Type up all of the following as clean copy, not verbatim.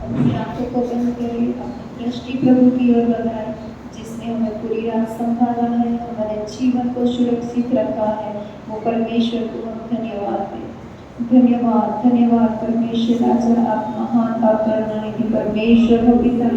अपनी आंखों को बंद करें, अपनी दृष्टि प्रभु की ओर लगाएं, जिसने हमें पूरी रात संभाला है, हमारे जीवन को सुरक्षित रखा है। वो परमेश्वर को हम धन्यवाद दें। धन्यवाद धन्यवाद परमेश्वर राजा, आप महान, आप करुणानिधि परमेश्वर हो पिता।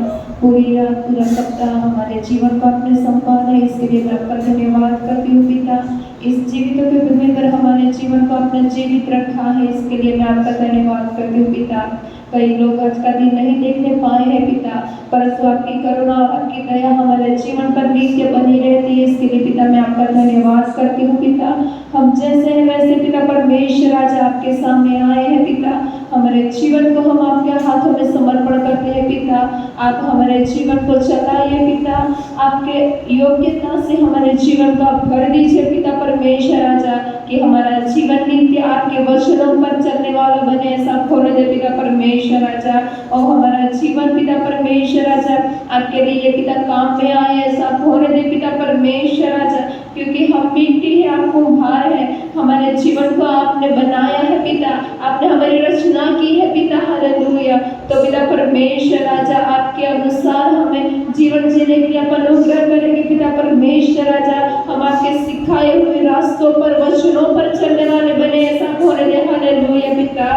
पूरी रात पूरा सप्ताह हमारे जीवन को आपने संभाला, इसके लिए मैं आपका धन्यवाद करती हूँ पिता। इस जीवित के भूमि पर हमारे जीवन को आपने जीवित रखा है, इसके लिए मैं आपका धन्यवाद करती हूँ पिता। कई लोग आज का दिन नहीं देखने पाए हैं पिता, परंतु आपकी करुणा और आपकी दया हमारे जीवन पर नित्य बनी रहती है, इसके लिए पिता मैं आपका धन्यवाद करती हूँ पिता। हम जैसे हैं वैसे पिता परमेश्वर राजा आपके सामने आए हैं पिता। हमारे जीवन को हम आपके हाथों में समर्पण करते हैं पिता। आप हमारे जीवन को चलाइए पिता, आपके योग्यता से हमारे जीवन को आप भर दीजिए पिता परमेश्वर राजा, कि हमारा जीवन नित्य आपके वचनों पर चलने वाला बने, ऐसा खोल दे पिता परमेश्वर राजा। और हमारा जीवन पिता परमेश्वर राजा आपके लिए पिता काम में आए, ऐसा खोल दे पिता परमेश्वर राजा, क्योंकि हम मिट्टी है, आपको भार है। हमारे जीवन को आपने बनाया है पिता, आपने हमारी रचना की है पिता, हालेलुया। तो पिता परमेश्वर राजा आपके अनुसार हमें जीवन जीने के लिए आप अनुग्रह करेंगे पिता परमेश्वर राजा। हम आपके सिखाए हुए रास्तों पर, वचनों पर चलने वाले बने, ऐसा होने दे, हालेलुया पिता।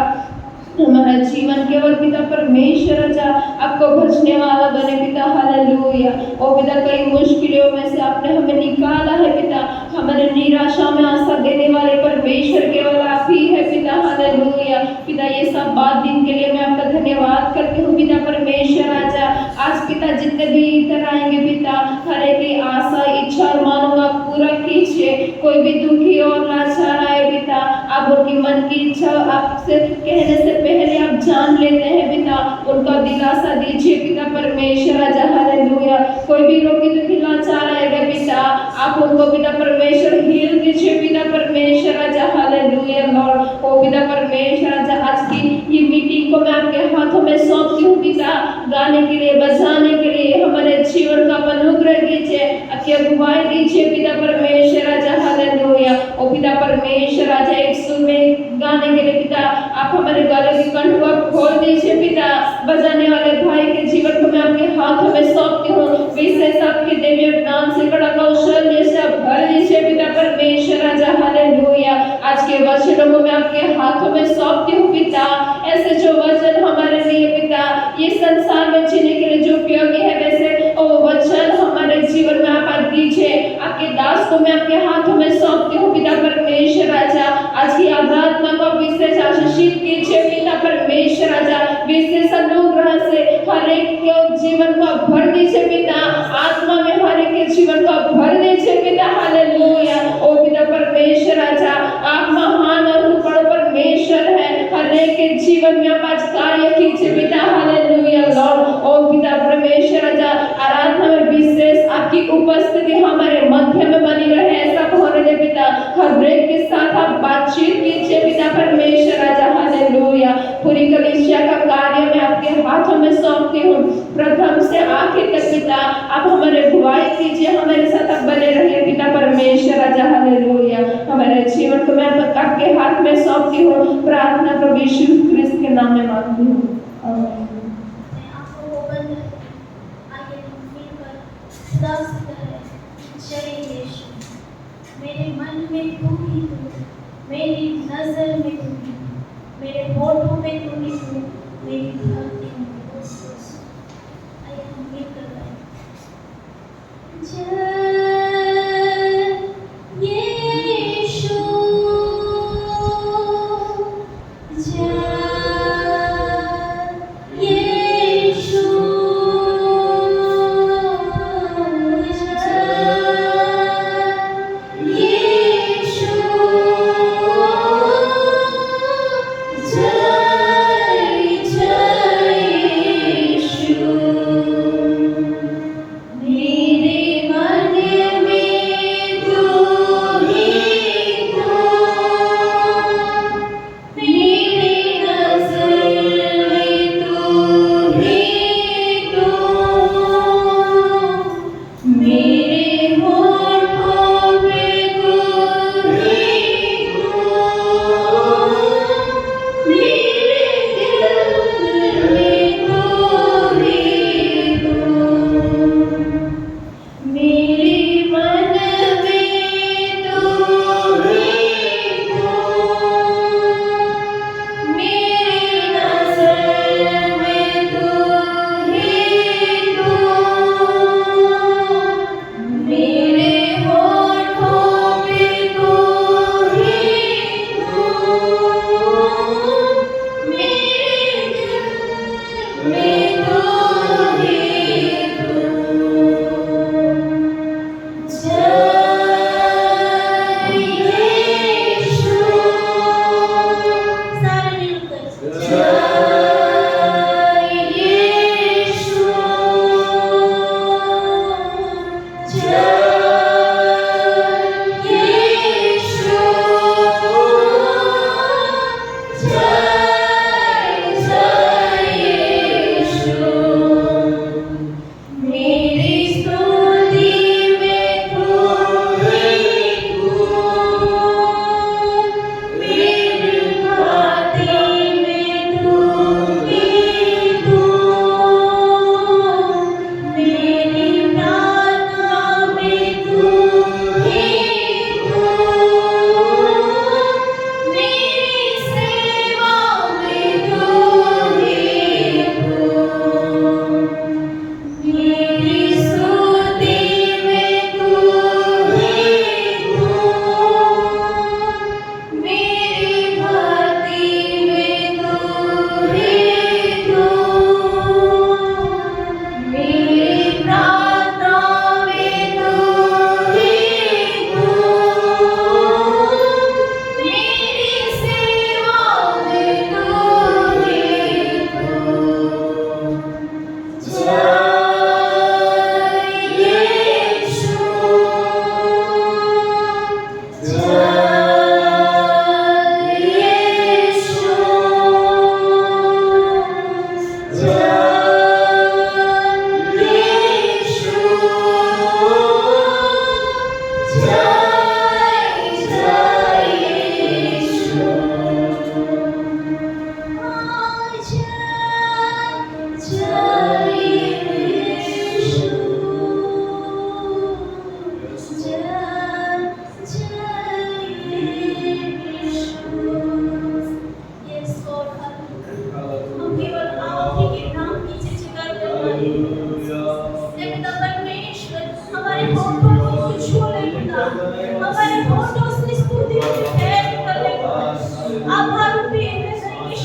हमारा जीवन केवल पिता परमेश्वर राजा आपको भजने वाला बने पिता, हालेलुया। ओ पिता कई मुश्किलों में से आपने हमें निकाला है पिता, हमारे निराशा में आशा देने वाले परमेश्वर केवल आप ही है पिता, हालेलुया। पिता ये सब बात दिन के लिए मैं आपका धन्यवाद करती हूँ पिता परमेश्वर राजा। आज पिता जितने भी इधर आएंगे पिता, हर एक की आशा इच्छा और मानों का पूरा कीजिए। कोई भी दुखी और लाचार आए पिता, आप उनकी मन की इच्छा आपसे कहने से पहले आप जान लेते हैं पिता, उनका दिलासा दीजिए पिता परमेश्वर राजा, हालेलुया। कोई भी रोगी दुखी लाचार आएगा पिता, आप उनको पिता परमेश्वर हील दीजिए पिता परमेश्वर राजा, हालेलुया लॉर्ड। ओ पिता परमेश्वर राजा आज की ये मीटिंग को मैं आपके हाथों में सौंपती हूँ पिता, गाने के लिए, बजाने के लिए हमारे जीवन का अनुग्रह कीजिए, आपकी अगुवाई दीजिए पिता परमेश्वर राजा, हालेलुया। ओ पिता परमेश्वर राजा एक सुर में गाने के लिए पिता आप हमारे गले की कंठ खोल दीजिए पिता। बजाने वाले भाई के जीवन को मैं आपके हाथों में सौंपती हूँ, विशेष आपके देवी नाम से बड़ा कौशल्य से आप भर दीजिए पिता परमेश्वर राजा, हालेलुया। आज के वचनों को मैं आपके हाथों में सौंपती हूँ पिता, ऐसे जो वचन हमारे लिए पिता ये संसार में जीने के लिए जो उपयोगी है, वैसे वो वचन हमारे जीवन में आप दीजिए। आपके दास को मैं आपके हाथों में सौंपती हूँ पिता परमेश्वर राजा। आज की आराधना को विशेष आशीषित कीजिए पिता परमेश्वर राजा, विशेष अनुग्रह से हर एक के जीवन को भर दीजिए पिता, आत्मा में हर एक के जीवन को भर दीजिए पिता, हालेलुया। ओ पिता परमेश्वर राजा आप महान और बड़ परमेश्वर है, हर एक के जीवन में आप आज कार्य कीजिए पिता, हालेलुया लॉर्ड। ओ पिता परमेश्वर राजा आराधना में विशेष आपकी उपस्थिति हमारे मध्य में बनी रहे, ऐसा होने दे पिता। हर एक के साथ आप बातचीत कीजिए पिता परमेश्वर राजा, हालेलुया। पूरी कलीसिया का कार्य मैं आपके हाथों में सौंपती हूँ, प्रथम से आखिर तक पिता आप हमारे अगुवाई कीजिए, हमारे साथ आप बने रहिए पिता परमेश्वर राजा, हालेलुया। हमारे जीवन को मैं आपके हाथ में सौंपती हूँ, प्रार्थना प्रभु यीशु क्रिस्त के नाम में मांगती हूँ, आमीन। मेरे मन में तू ही तू, मेरी नजर में तू ही, मेरे होठों में तू ही तू, मेरी धरती में तू ही। आइए हम ये कर रहे हैं। मेरे मन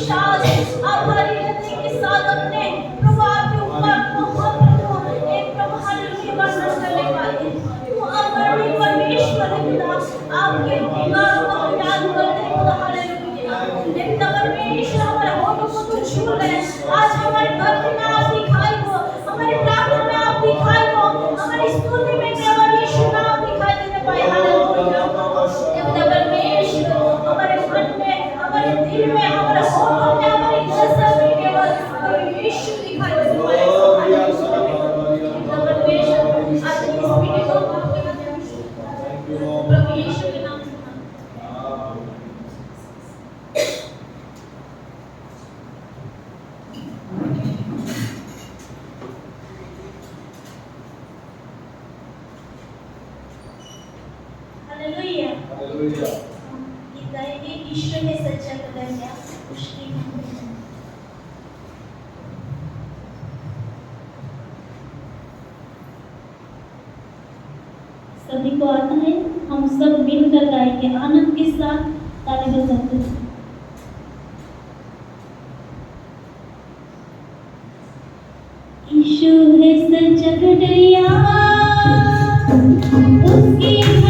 विश्वास आप हमारी हृदय के साथ अपने प्रभु आपके ऊपर मोहब्बत एक प्रभु हालेलुया वर्णन करने वाले तू अमरणी परमेश्वर है खुदा आपके उपकार को हम याद करते हैं खुदा हालेलुया एक परमेश्वर हमारे होठों को तू छू ले आज हमारे घर में आप दिखाई हो हमारे प्रार्थना में आप दिखाई हो हमारी स्तुति में केवल यीशु नाम दिखाई देने पाए हालेलुया परमेश्वर हमारे मन में हमारे दिल में हमारे होठों में हमारी नजर में केवल यीशु दिखाई देने पाए परमेश्वर आज इस वीडियो को प्रभु यीशु के नाम से हालेलुया हालेलुया गीत गाएंगे ईश्वर ने सच्चा कदर किया उसकी सभी को आता है हम सब मिलकर गाएंगे आनंद के साथ ताली बजाते हैं यीशु है सच्चा कटरिया उसकी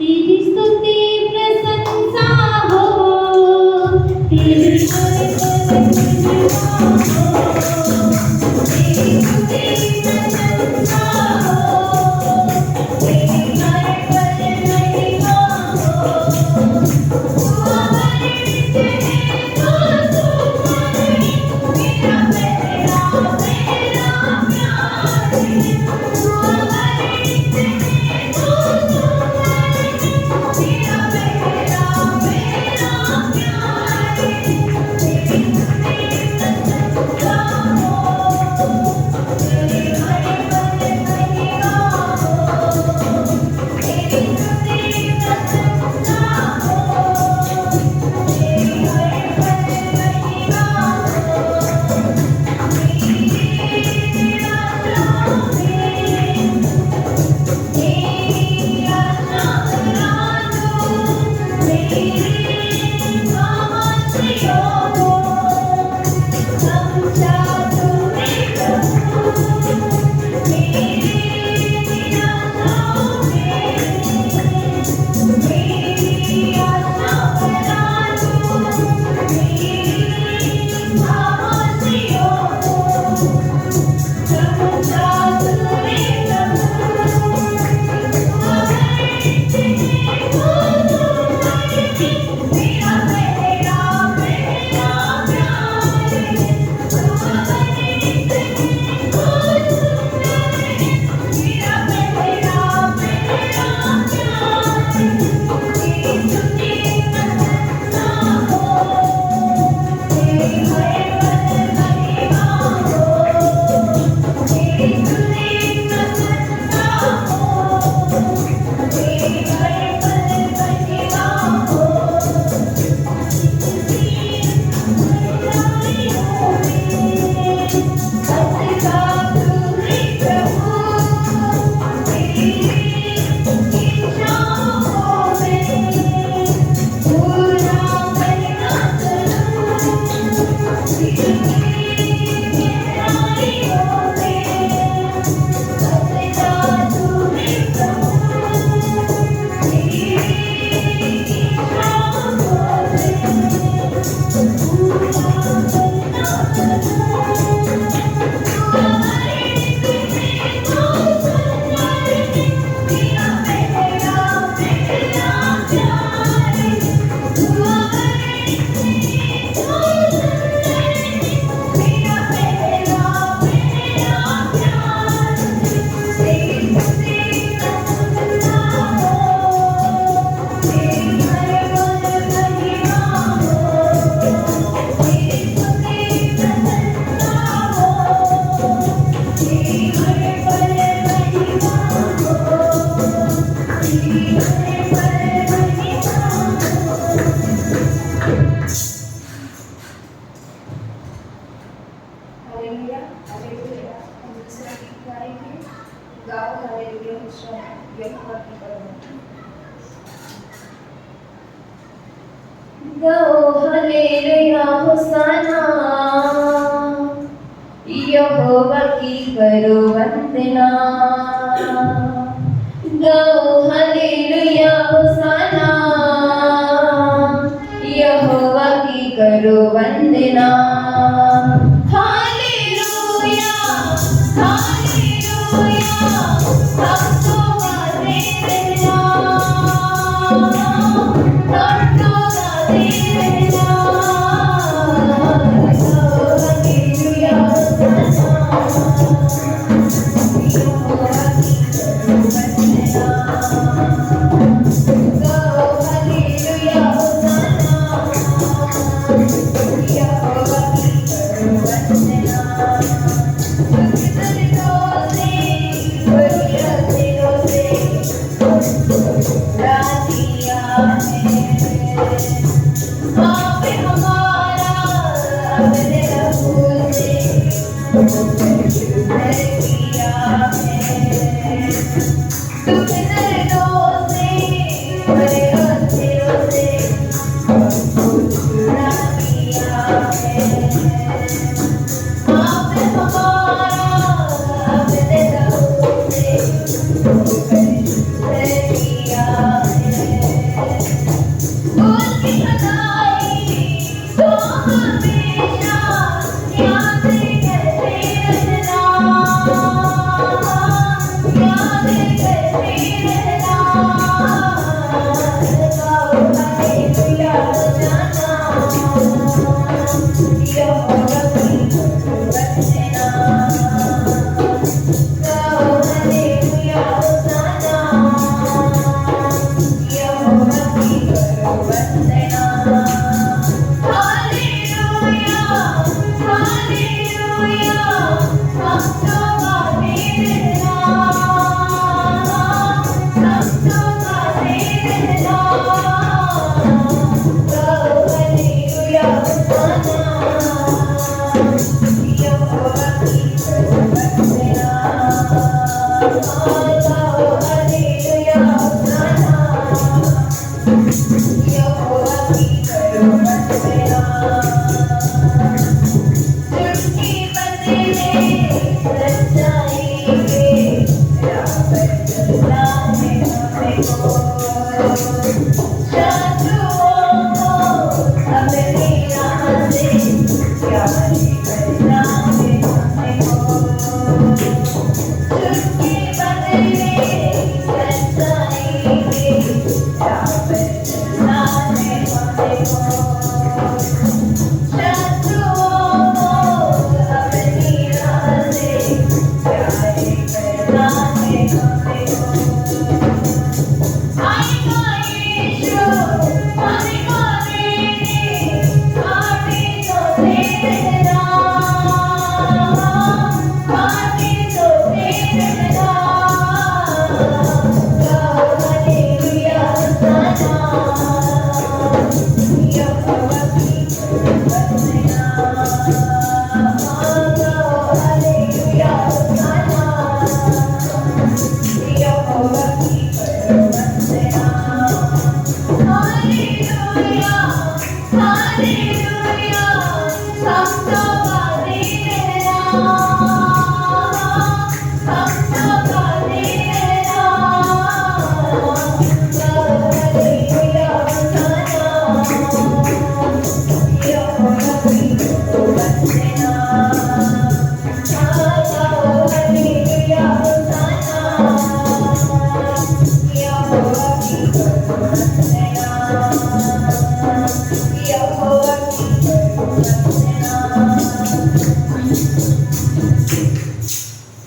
तेरी स्तुति प्रशंसा हो, तेरी हर पल महिमा हो, तेरी स्तुति प्रशंसा हो, तेरी हर पल महिमा हो। तू हमारे नित्य है, तू हमारे मेरा पहला मेरा प्यार है। तू हमारे नित्य है, तू हमारे मेरा पहला मेरा प्यार है। तेरी स्तुति प्रशंसा हो, तेरी हर पल महिमा हो, तेरी स्तुति प्रशंसा हो, तेरी हर पल महिमा हो। मेरी आशा है, मेरी आशा बना दो, मेरी आशाओं को समझा तूने प्रभु। मेरी आशाओं में मेरी आशा बना दो, मेरी आशाओं को समझा तूने प्रभु। मेरा पहला पहला प्यार है। तू हमारे नित्य है, तू हमारे मेरा पहला पहला प्यार है। तेरी स्तुति प्रशंसा हो, तेरी हर पल महिमा हो, तेरी स्तुति प्रशंसा हो, तेरी हर पल महिमा हो। Hallelujah, hallelujah. हम दूसरा गीत गाएंगे, गाओ हालेलुया होशाना यहोवा की बड़ाई। गाओ हालेलुया होशाना, यहोवा की करो वंदना। गाओ हालेलुया होशाना, यहोवा की करो वंदना। हालेलुया, हालेलुया, हम तो गाते रहना, हम तो गाते रहना। गाओ हालेलुया होशाना, यहोवा की करो वंदना। गाओ हालेलुया होशाना, यहोवा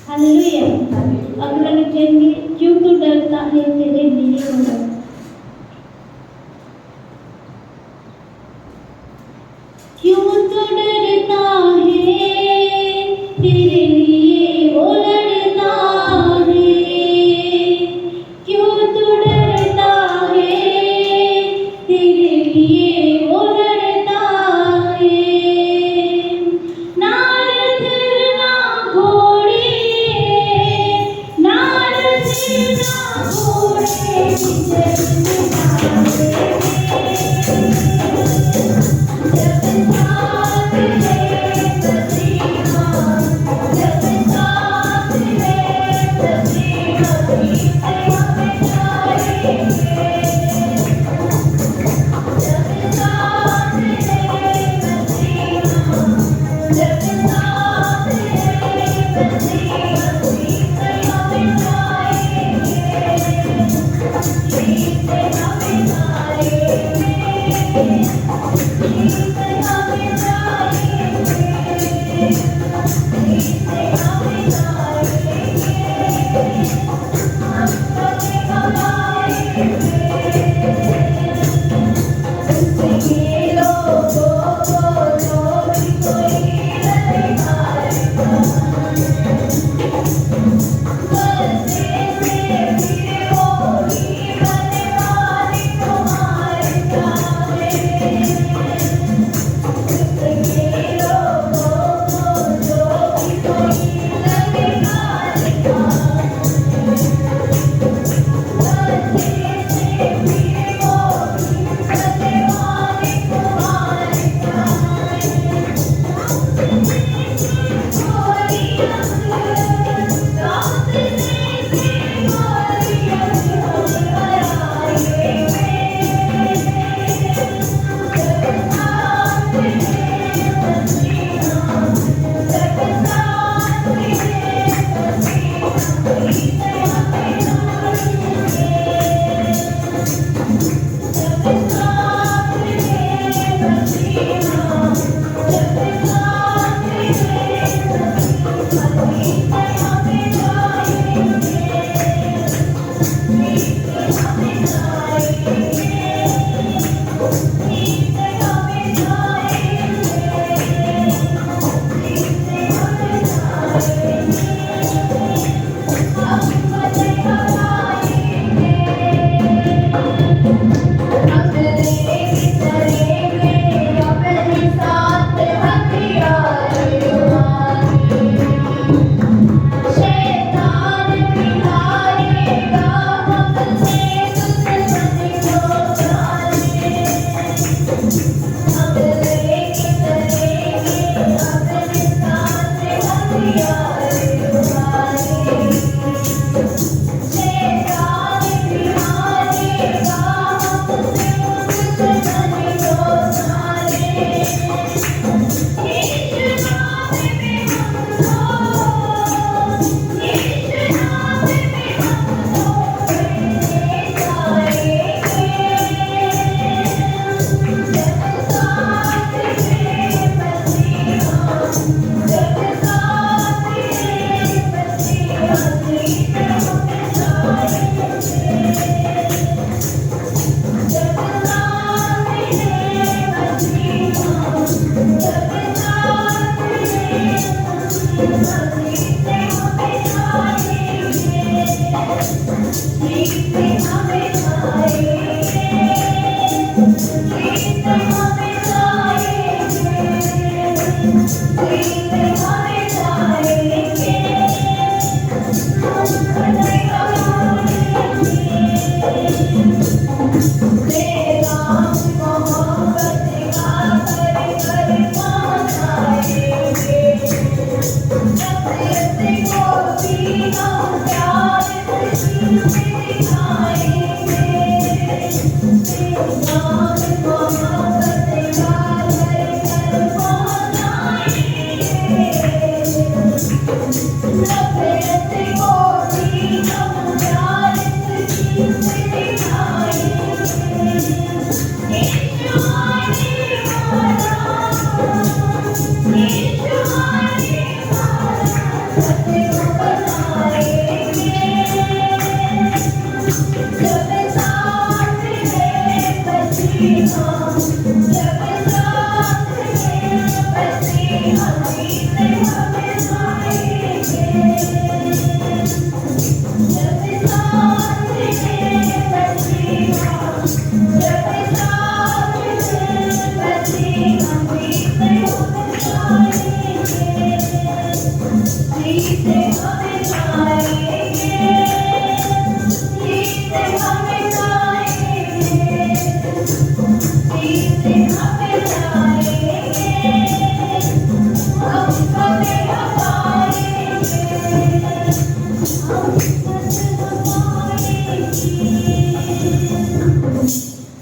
हालेलुया। अगला लिखेंगे, क्यों तू डरता है तेरे लिए होगा। क्यों तू डरता है तेरे लिए वो लड़ता है। क्यों तू डरता है तेरे लिए वो लड़ता है। ना रथ ना घोड़े, ना रथ ना घोड़े,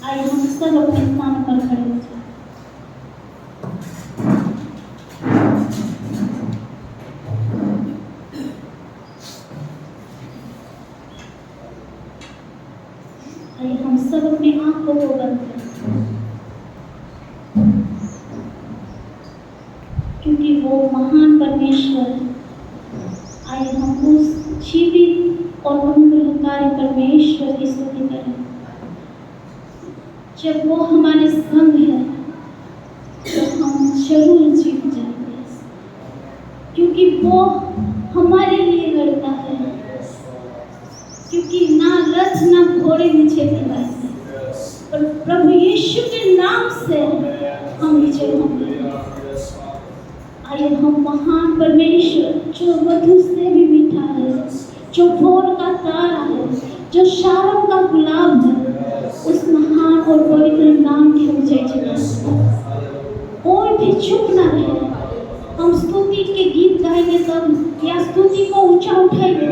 आइए हम सब अपने स्थान पर खड़े हो जाएं। आइए हम सब अपने आंखों को बंद करें, क्योंकि वो महान परमेश्वर है। आइए हम उस जीवित और अनुग्रहकारी परमेश्वर की स्तुति करें। जब वो हमारे संग है तो हम जरूर जीत जाएंगे, क्योंकि वो हमारे लिए लड़ता है। क्योंकि ना रथ ना घोड़े नीचे दिखाए, पर प्रभु यीशु के नाम से हम विजय होंगे। आइए हम महान परमेश्वर, जो मधु से भी मीठा है, जो भोर का तारा है, जो शारोन का गुलाब है, उस महान और पवित्र नाम की हम जय जयकार। कोई भी चुप ना रहे। हम स्तुति के गीत गाएंगे तब, या स्तुति को ऊंचा उठाएंगे,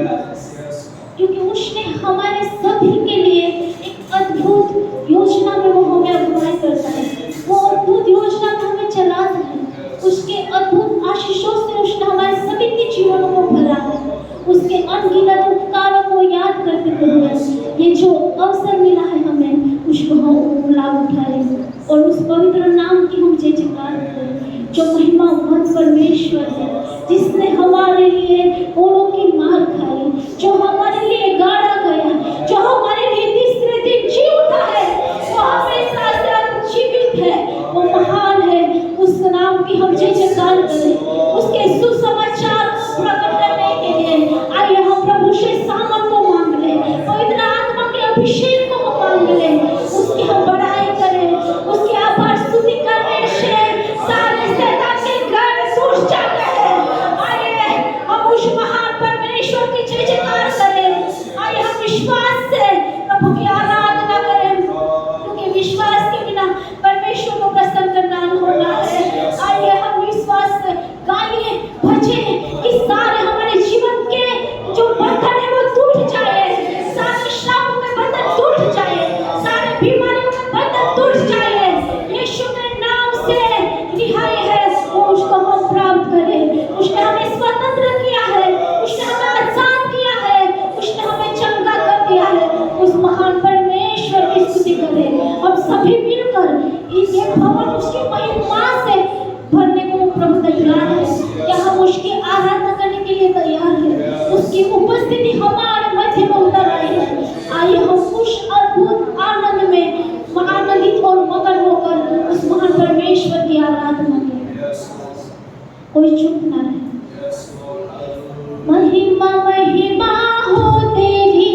क्योंकि उसने हमारे सभी के लिए एक अद्भुत योजना में वो हमें अगुवाई करता है। वो अद्भुत योजना में हमें चलाता है। उसके अद्भुत आशीषों से उसने हमारे सभी के जीवनों को भरा है। उसके अनगिनत उपकारों को याद करते हुए ये जो अवसर मिला है हमें, उसको हम लाभ उठाएं और उस पवित्र नाम की हम जय जयकार करें, जो महिमावंत परमेश्वर है, जिसने हमारे लिए ओलों की मार खाई, जो हमारे लिए गाड़ा गया, जो हमारे लिए तीसरे दिन जी उठा है, वो हमेशा से जीवित है, वो महान है। उस नाम की हम जय जयकार करें, उसके सुसमाचार प्रकट करने के लिए आइए हम प्रभु से सामर्थ को मांग ले, पवित्र आत्मा के अभिषेक को मांग ले, उसकी हम बड़ाई करें, उसकी आभार स्तुति करने से सारे शैतान के घर टूट जाते हैं। आइए हम उस महान परमेश्वर की जय जयकार करें। आइए हम विश्वास से प्रभु की आराधना करें, क्योंकि विश्वास के बिना परमेश्वर को प्रसन्न करना होना है। आइए हम विश्वास से गाइए भजन कि सारे हमारे जीवन के जो बंधन है वो टूट जाए, सारे श्रापों के बंधन टूट जाए, सारे बीमारियों के बंधन टूट जाए। यीशु के नाम से रिहाई है वो उसको हम प्राप्त करें। उसने हमें स्वतंत्र किया है, उसने हमें आजाद किया है, उसने हमें चंगा कर दिया है। उस महान परमेश्वर की स्तुति करें। हम सभी मिलकर ये भवन उसकी महिमा से भरने को प्रभु तैयार है। क्या हम उसकी आराधना करने के लिए तैयार हैं? उसकी उपस्थिति हमारे मध्य में उतर आई है। आइए हम उस अद्भुत आनंद में आनंदित और मगन होकर उस महान परमेश्वर की आराधना करें। कोई चुप ना रहे। महिमा महिमा हो तेरी,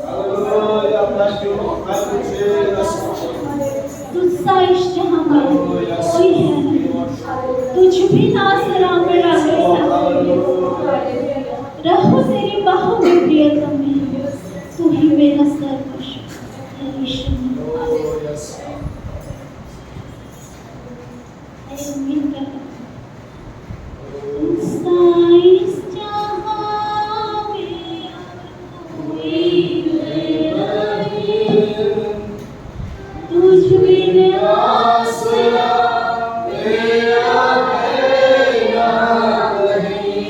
Hallelujah. Bless you. Thank you, Jesus. तुझसा इष्ट हमारा कोई है नहीं, तुझ बिन आसरा मेरा कैसा रहो तेरी बाहों में प्रियतम है, तू ही मेरा सर्वस्व है यीशु। अरे उम्मीद कर तुझसा इस जहां में कोई नहीं, तुझ बिन आसरा मेरा है नहीं,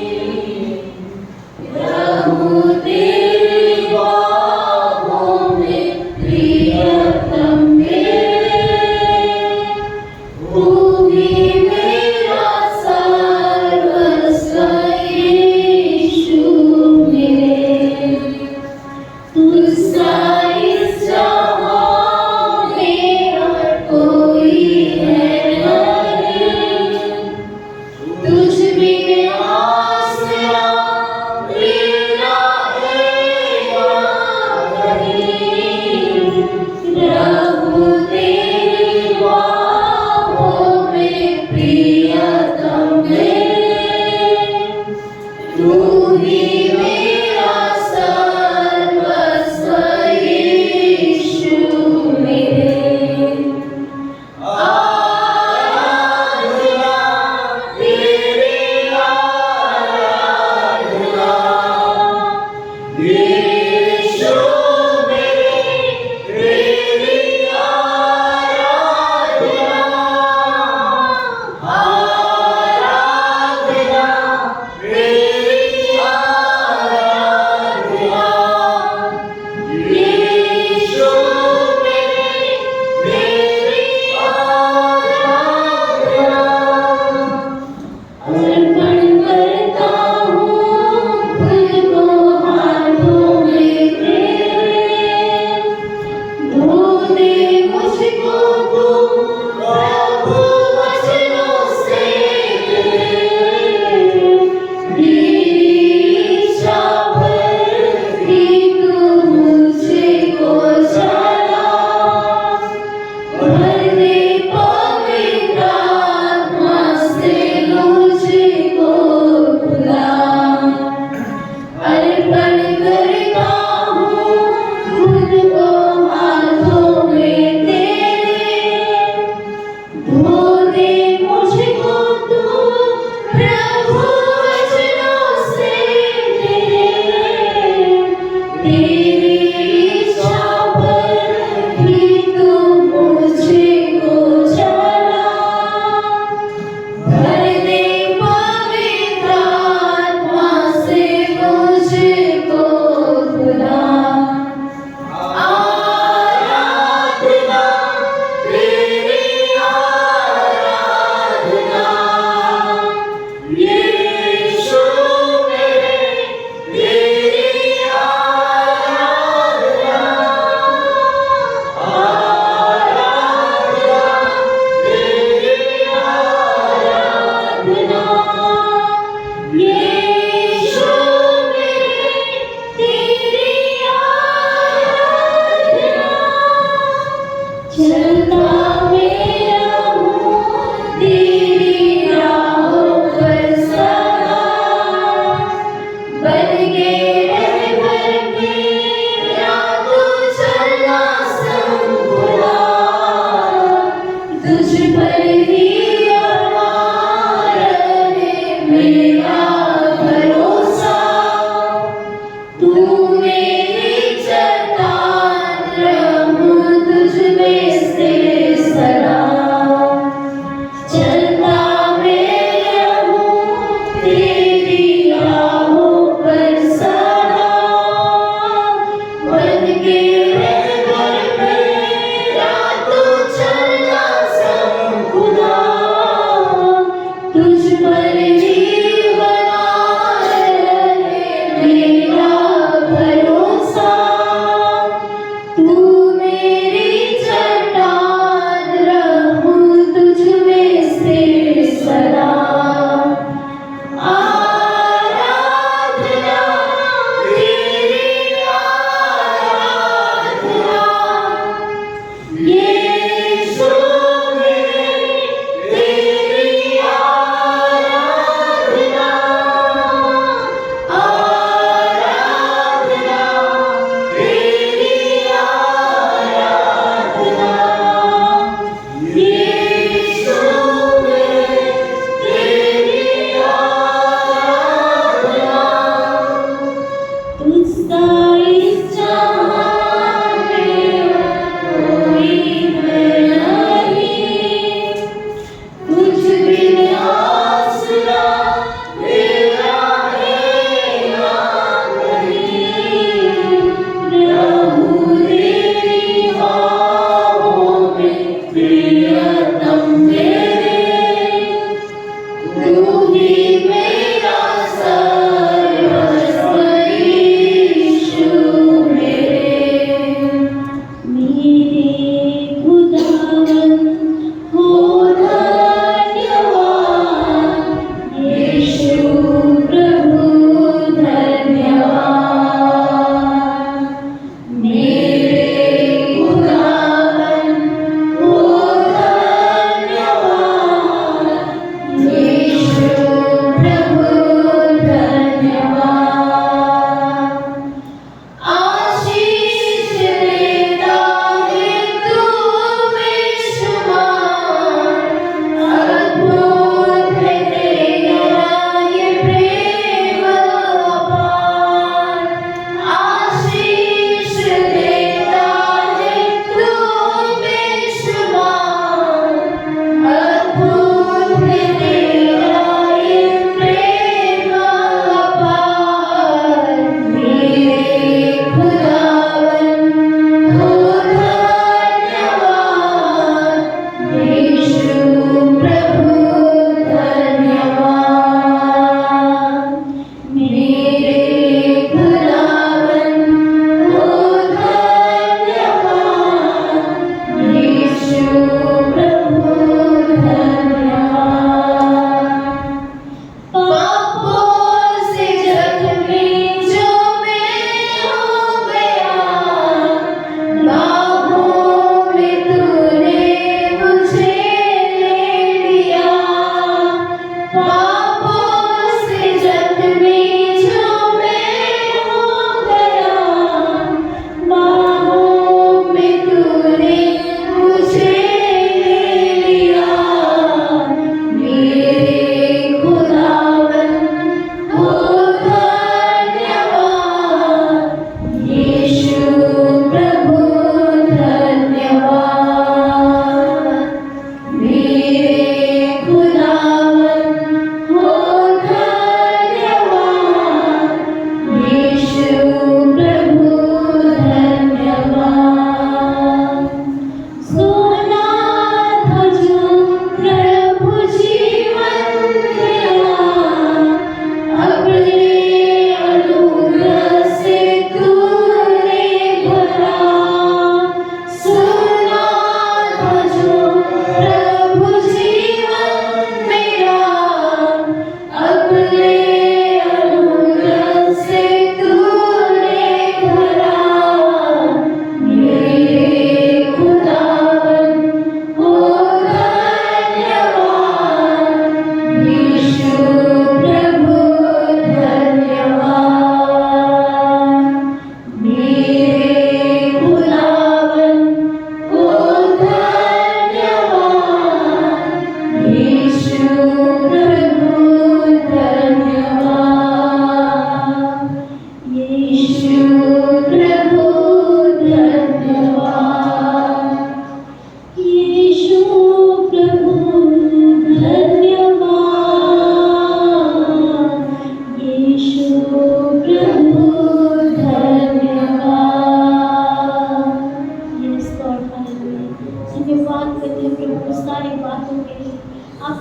आराधना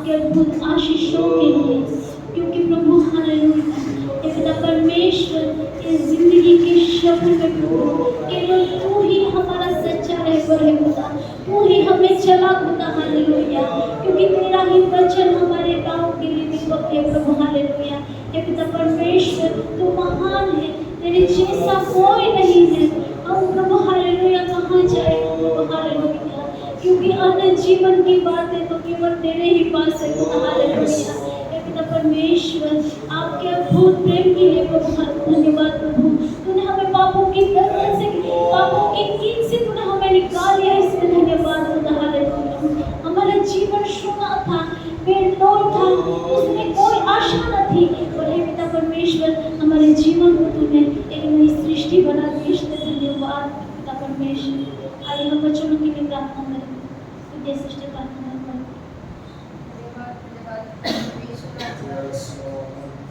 आपके अद्भुत आशीषों के लिए, क्योंकि प्रभु हालेलुया हे पिता परमेश्वर इस जिंदगी के सफर में प्रभु केवल तू ही हमारा सच्चा रहबर है खुदा, तू ही हमें चला खुदा हालेलुया, क्योंकि तेरा ही वचन हमारे पाँव के लिए दीपक है प्रभु हालेलुया हे पिता परमेश्वर तू महान है, तेरे जैसा कोई नहीं है। हम प्रभु हालेलुया कहाँ जाए प्रभु हालेलुया, क्योंकि अनंत जीवन की बातें तो केवल तेरे ही पास है खुदा हालेलुया हे पिता परमेश्वर। आपके अद्भुत प्रेम के लिए प्रभु धन्यवाद प्रभु, तूने हमें पापों की गर्दन से, पापों की कील से तूने हमें निकाल लिया, इसमें धन्यवाद खुदा हालेलुया। हमारा जीवन शून्य था, बेलौर था, उसमें कोई आशा न थी, और हे पिता परमेश्वर हमारे जीवन को तूने एक नई सृष्टि बना दी, इसमें धन्यवाद पिता परमेश्वर। आइए हम वचनों के लिए प्रार्थना करें, विद्या सृष्टि प्रार्थना करें।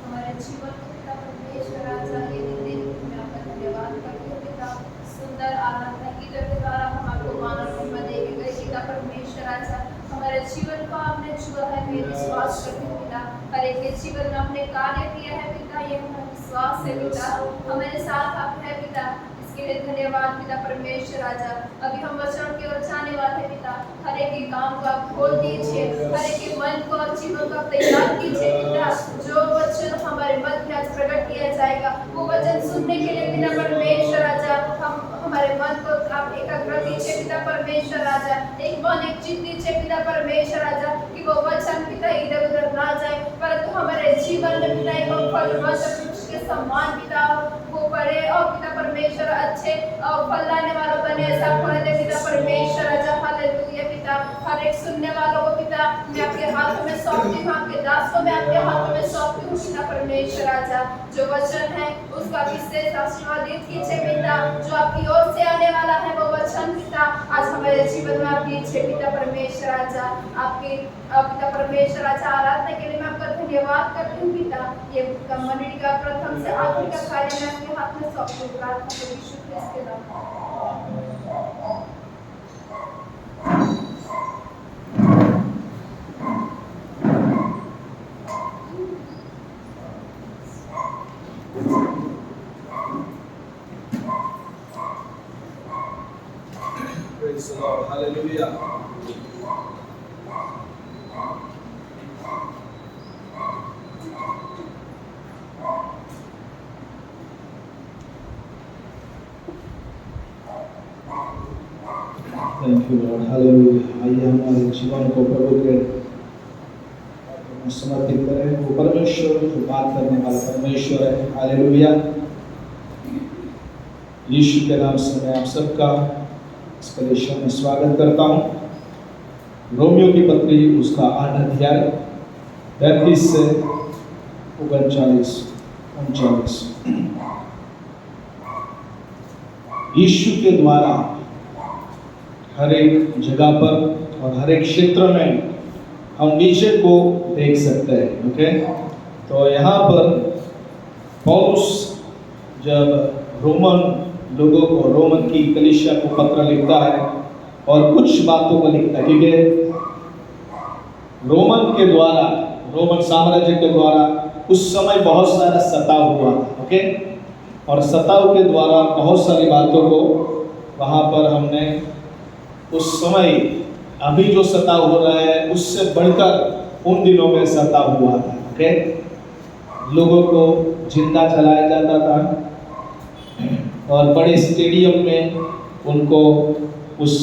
हमारे जीवन को पिता परमेश्वर आज ये दिन मैं आपका धन्यवाद करती हूँ पिता, सुंदर आराधना गीतों के द्वारा हम आपको मान और महिमा देके गए पिता परमेश्वर। आज हमारे जीवन को आपने छुआ है, मैं विश्वास करती हूँ पिता, हर एक के जीवन में आपने कार्य किया है पिता, ये हमारा विश्वास है पिता, हमारे साथ आप है पिता, इसके लिए धन्यवाद पिता परमेश्वर। राजा अभी हम वचन की ओर जाने वाले पिता, हर एक के काम को आप खोल दीजिए, हर एक के मन को और जीवन को आप तैयार कीजिए पिता, जो वचन हमारे मध्य आज प्रकट किया जाएगा वो वचन सुनने के लिए पिता परमेश्वर। राजा हम हमारे मन को आप एकाग्र कीजिए पिता परमेश्वर। राजा एक मन एक चित्त दीजिए पिता परमेश्वर। राजा कि वो वचन पिता इधर उधर ना जाए, परंतु हमारे जीवन में पिता एक फल के सम्मान पिता वो पड़े और पिता परमेश्वर अच्छे और फल लाने वालों बने, ऐसा फल दे पिता परमेश्वर। राजा हालेलुया पिता, हर एक सुनने वालों को पिता मैं आपके हाथों में सौंपती हूँ, आपके दास को मैं आपके हाथों में सौंपती हूँ पिता परमेश्वर। राजा जो वचन है उसका विशेष आशीर्वादित कीजिए पिता, जो आपकी ओर से आने वाला है वो वचन पिता आज हमारे जीवन में आप दीजिए पिता परमेश्वर। राजा आपके पिता परमेश्वर राजा आराधना के लिए मैं आपका धन्यवाद करती हूँ पिता, ये मंडली का प्रथम से आखिर का कार्य मैं आपके हाथ में सौंपती हूँ, प्रार्थना करो यीशु ख्रिस्त के नाम में। Praise the Lord. Hallelujah. Thank you Lord. Hallelujah. आइए हमारे जीवन को प्रभु के समर्पित करें। वो परमेश्वर जो बात करने वाला परमेश्वर है। हालेलुया। यीशु के नाम से मैं आप सबका इस कलीसिया में स्वागत करता हूँ। रोमियो की पत्री उसका 8 अध्याय 35 से 39 यीशु के द्वारा हर एक जगह पर और हर एक क्षेत्र में हम नीचे को देख सकते हैं। ओके, तो यहाँ पर पौलुस जब लोगों को, रोमन की कलीसिया को पत्र लिखता है और कुछ बातों को लिखता है, क्योंकि रोमन साम्राज्य के द्वारा उस समय बहुत सारा सताव हुआ था। ओके, और सताव के द्वारा बहुत सारी बातों को वहाँ पर हमने उस समय अभी जो सताव हो रहा है उससे बढ़कर उन दिनों में सताव हुआ था। ओके, लोगों को जिंदा जलाया जाता था और बड़े स्टेडियम में उनको उस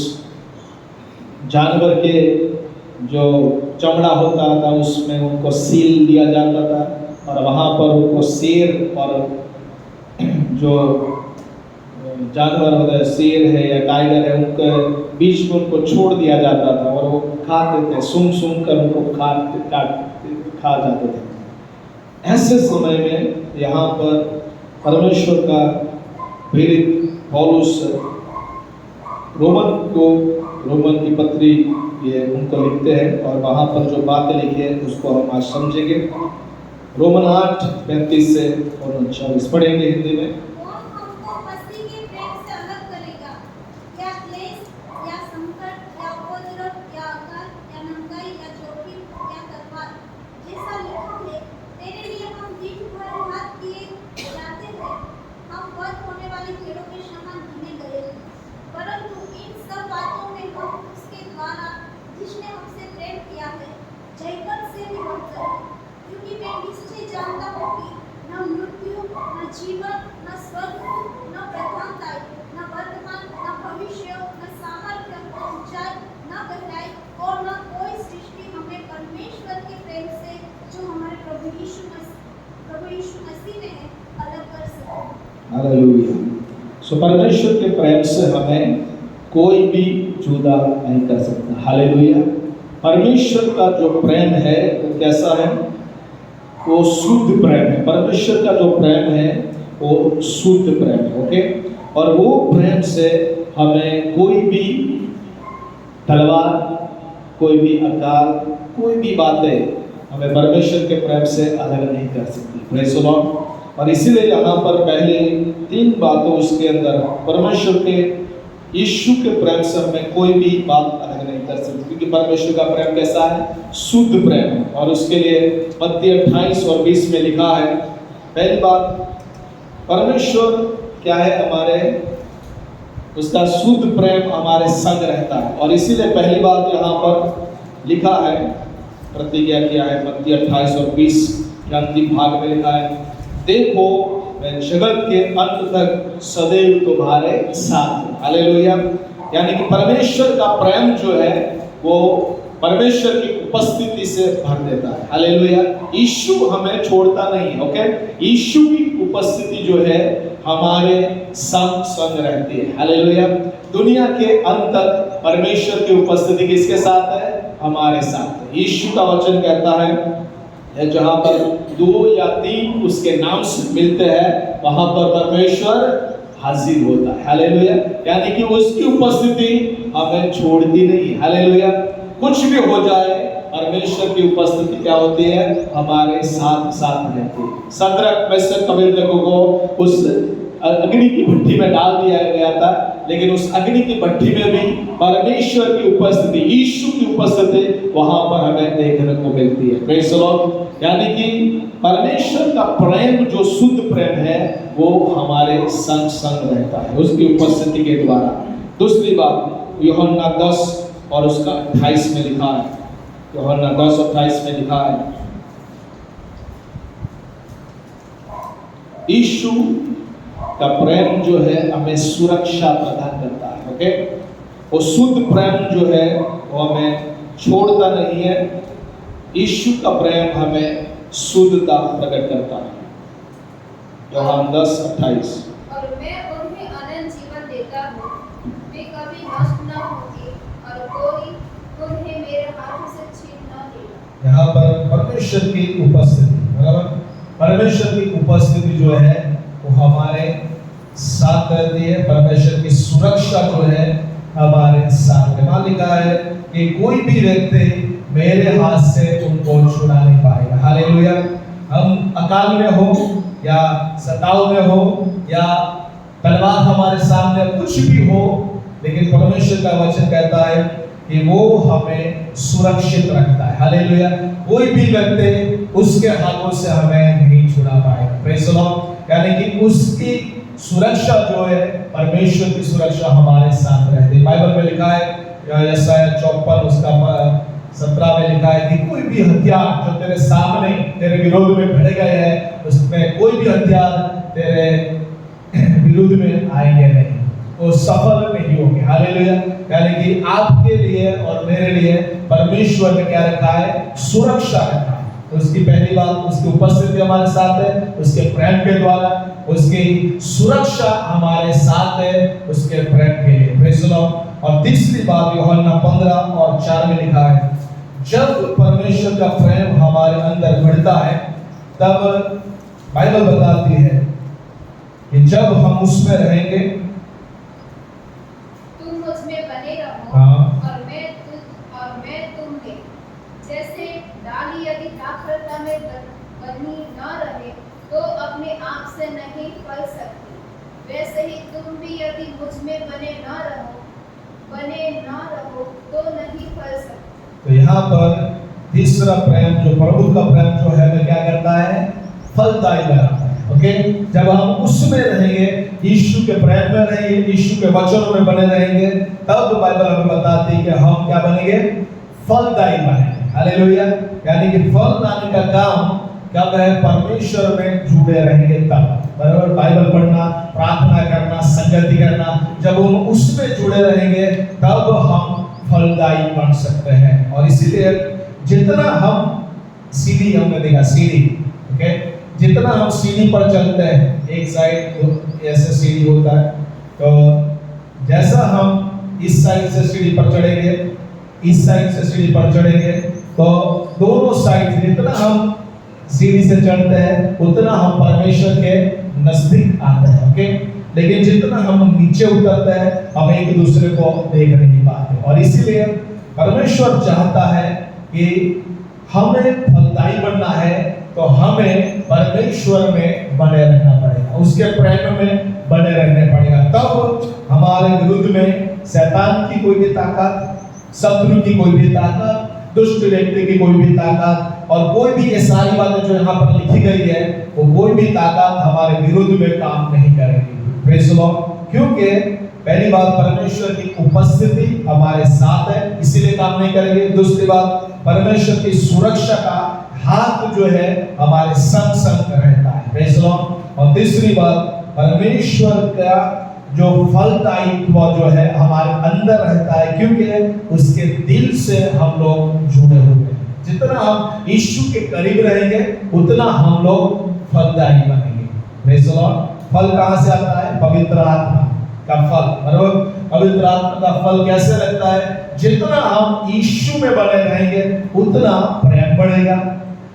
जानवर के जो चमड़ा होता था उसमें उनको सील दिया जाता था और वहाँ पर उनको शेर और जो जानवर होता है, शेर है या टाइगर है, उनके बीच में उनको छोड़ दिया जाता था और वो खाते थे, सूंघ कर उनको खा जाते थे। ऐसे समय में यहाँ पर परमेश्वर का प्रेरित पौलुस रोमन की पत्री ये उनको लिखते हैं और वहाँ पर जो बातें लिखी है उसको हम आज समझेंगे। रोमन 8 35 से 39 पढ़ेंगे हिंदी में। हालेलुया। सो परमेश्वर के प्रेम से हमें कोई भी जुदा नहीं कर सकता। हालेलुया। परमेश्वर का जो प्रेम है वो कैसा है? वो शुद्ध प्रेम है। परमेश्वर का जो प्रेम है वो शुद्ध प्रेम है। ओके, और वो प्रेम से हमें कोई भी तलवार, कोई भी अकाल, कोई भी बातें हमें परमेश्वर के प्रेम से अलग नहीं कर सकती। Praise the Lord. और इसीलिए यहाँ पर पहले 3 बातों उसके अंदर परमेश्वर के यीशु के प्रेम से हमें कोई भी बात अलग नहीं कर सकती, क्योंकि परमेश्वर का प्रेम कैसा है? शुद्ध प्रेम है। और उसके लिए मत्ती 28 और 20 में लिखा है, पहली बात, परमेश्वर क्या है? हमारे उसका शुद्ध प्रेम हमारे संग रहता है। और इसीलिए पहली बात यहाँ पर लिखा है, प्रतिज्ञा किया है मत्ती 28 और 20 के अंतिम भाग में लिखा है, देखो मैं जगत के अंत तक सदैव तुम्हारे साथ हूं। हालेलुया। यानी कि परमेश्वर का प्रेम जो है वो परमेश्वर की उपस्थिति से भर देता है। हालेलुया। यीशु हमें छोड़ता नहीं है। ओके, यीशु की उपस्थिति जो है हमारे संग संग रहती है। हालेलुया। दुनिया के अंत तक परमेश्वर की उपस्थिति किसके साथ है? हमारे साथ है। यीशु का वचन कहता है जहां पर 2 या 3 उसके नाम से मिलते हैं वहां पर परमेश्वर हाजिर होता है। हालेलुया। यानी कि उसकी उपस्थिति हमें छोड़ती नहीं। हालेलुया। कुछ भी हो जाए, परमेश्वर की उपस्थिति क्या होती है? हमारे साथ साथ रहती है। शद्रक, मेशक, अबेदनगो को उस अग्नि की भट्ठी में डाल दिया गया था, लेकिन उस अग्नि की भट्ठी में भी परमेश्वर की उपस्थिति, यीशु की उपस्थिति वहां पर हमें देखने को मिलती है। Praise the Lord. यानी कि परमेश्वर का प्रेम जो शुद्ध प्रेम है वो हमारे संग संग रहता है उसकी उपस्थिति के द्वारा। दूसरी बात, यूहन्ना 10 और उसका 28 में लिखा है, यूहन्ना 10 और 28 में लिखा है, यीशु का प्रेम जो है हमें सुरक्षा प्रदान करता है। ओके, वो शुद्ध प्रेम जो है वो हमें छोड़ता नहीं है। यीशु का प्रेम हमें शुद्धता प्रकट करता है। यूहन्ना 10:28। और मैं उन्हें अनंत जीवन देता हूँ, वे कभी नष्ट न होंगे और कोई उन्हें मेरे हाथ से छीन न लेगा। यहाँ पर परमेश्वर की उपस्थिति, बराबर, परमेश्वर की उपस्थिति जो है वो हमारे साथ रहती है। परमेश्वर की सुरक्षा जो है हमारे साथ है। वहाँ लिखा है कि कोई भी व्यक्ति मेरे हाथ से उनको छुड़ा नहीं पाएगा। हालेलुया। हम अकाल में हो या सताव में हो या तलवार हमारे सामने कुछ भी हो, लेकिन परमेश्वर का वचन कहता है कि वो हमें सुरक्षित रखता है। हालेलुया। कोई भी व्यक्ति उसके हाथों से हमें नहीं छुड़ा पाएगा। Praise the Lord. यानी कि उसकी सुरक्षा जो है, परमेश्वर की सुरक्षा हमारे साथ रहती है। बाइबल में लिखा है, यशायाह 54 उसका 17 में लिखा है कि कोई भी हथियार जो तेरे सामने तेरे विरोध में खड़े गए हैं, उसमें कोई भी हथियार तेरे विरोध में आएंगे नहीं, वो सफल नहीं होंगे। हालेलुया। यानी कि आपके लिए और मेरे लिए परमेश्वर ने क्या रखा है? सुरक्षा रखा है। उसकी पहली बात, उसकी उपस्थिति हमारे साथ है, उसके प्रेम के द्वारा, उसकी सुरक्षा हमारे साथ है, उसके प्रेम के लिए। Praise the Lord. और तीसरी बात यूहन्ना 15 और 4 में लिखा है, जब परमेश्वर का प्रेम हमारे अंदर बढ़ता है तब बाइबल बताती है कि जब हम उसमें रहेंगे, तुम मुझ में बने रहो हाँ। और मैं तुम में। जैसे डाली यदि दाखलता में बनी न रहे तो अपने आप से नहीं फल सकती, वैसे ही तुम भी यदि मुझ में बने न रहो तो नहीं फल सकते। तो यहाँ पर तीसरा प्रेम जो प्रभु का प्रेम जो है वह क्या करता है? फलदायी बनाता है। ओके, जब हम उसमें रहेंगे, यीशु के प्रेम में रहेंगे, यीशु के वचनों में बने रहेंगे, तब बाइबल हमें बताती है कि हम क्या बनेंगे? फलदायी बनेंगे। हालेलुया। यानी कि फल लाने का काम कब है? परमेश्वर में जुड़े रहेंगे तब। बराबर, बाइबल पढ़ना, प्रार्थना करना, संगति करना, जब हम उसमें जुड़े रहेंगे तब हम फलदायी बन सकते हैं। और इसीलिए जितना हम सीढ़ी, हमने देखा सीढ़ी, ओके, जितना हम सीढ़ी पर चलते हैं, एक साइड ऐसे सीढ़ी होता है। तो जैसा हम इस साइड से सीढ़ी पर चढ़ेंगे, इस साइड से सीढ़ी पर चढ़ेंगे, तो दोनों साइड जितना हम सीढ़ी से चढ़ते हैं उतना हम परमेश्वर के नजदीक आते हैं। ओके, लेकिन जितना हम नीचे उतरते हैं हम एक दूसरे को देख नहीं पाते। और इसीलिए परमेश्वर चाहता है कि हमें फलदायी बनना है तो हमें परमेश्वर में बने रहना पड़ेगा, उसके प्रेम में बने रहने पड़ेगा। तब हमारे विरुद्ध में शैतान की कोई भी ताकत, शत्रु की कोई भी ताकत, दुष्ट व्यक्ति की कोई भी ताकत और कोई भी ये सारी बातें जो यहाँ पर लिखी गई है वो कोई भी ताकत हमारे विरुद्ध में काम नहीं करेगी। Praise the Lord. क्योंकि पहली बात परमेश्वर की उपस्थिति हमारे साथ है, इसीलिए काम नहीं करेंगे। दूसरी बात परमेश्वर की सुरक्षा का हाथ जो है हमारे संग संग रहता है। Praise the Lord. और तीसरी बात परमेश्वर का जो फलदायित्व जो है हमारे अंदर रहता है, क्योंकि उसके दिल से हम लोग जुड़े हुए हैं। जितना हम यीशु के करीब रहेंगे उतना हम लोग फलदायी बनेंगे। Praise the Lord. फल कहाँ से आता है? पवित्र आत्मा का फल। मतलब पवित्र आत्मा का फल कैसे लगता है? जितना हम यीशु में बने रहेंगे उतना प्रेम बढ़ेगा,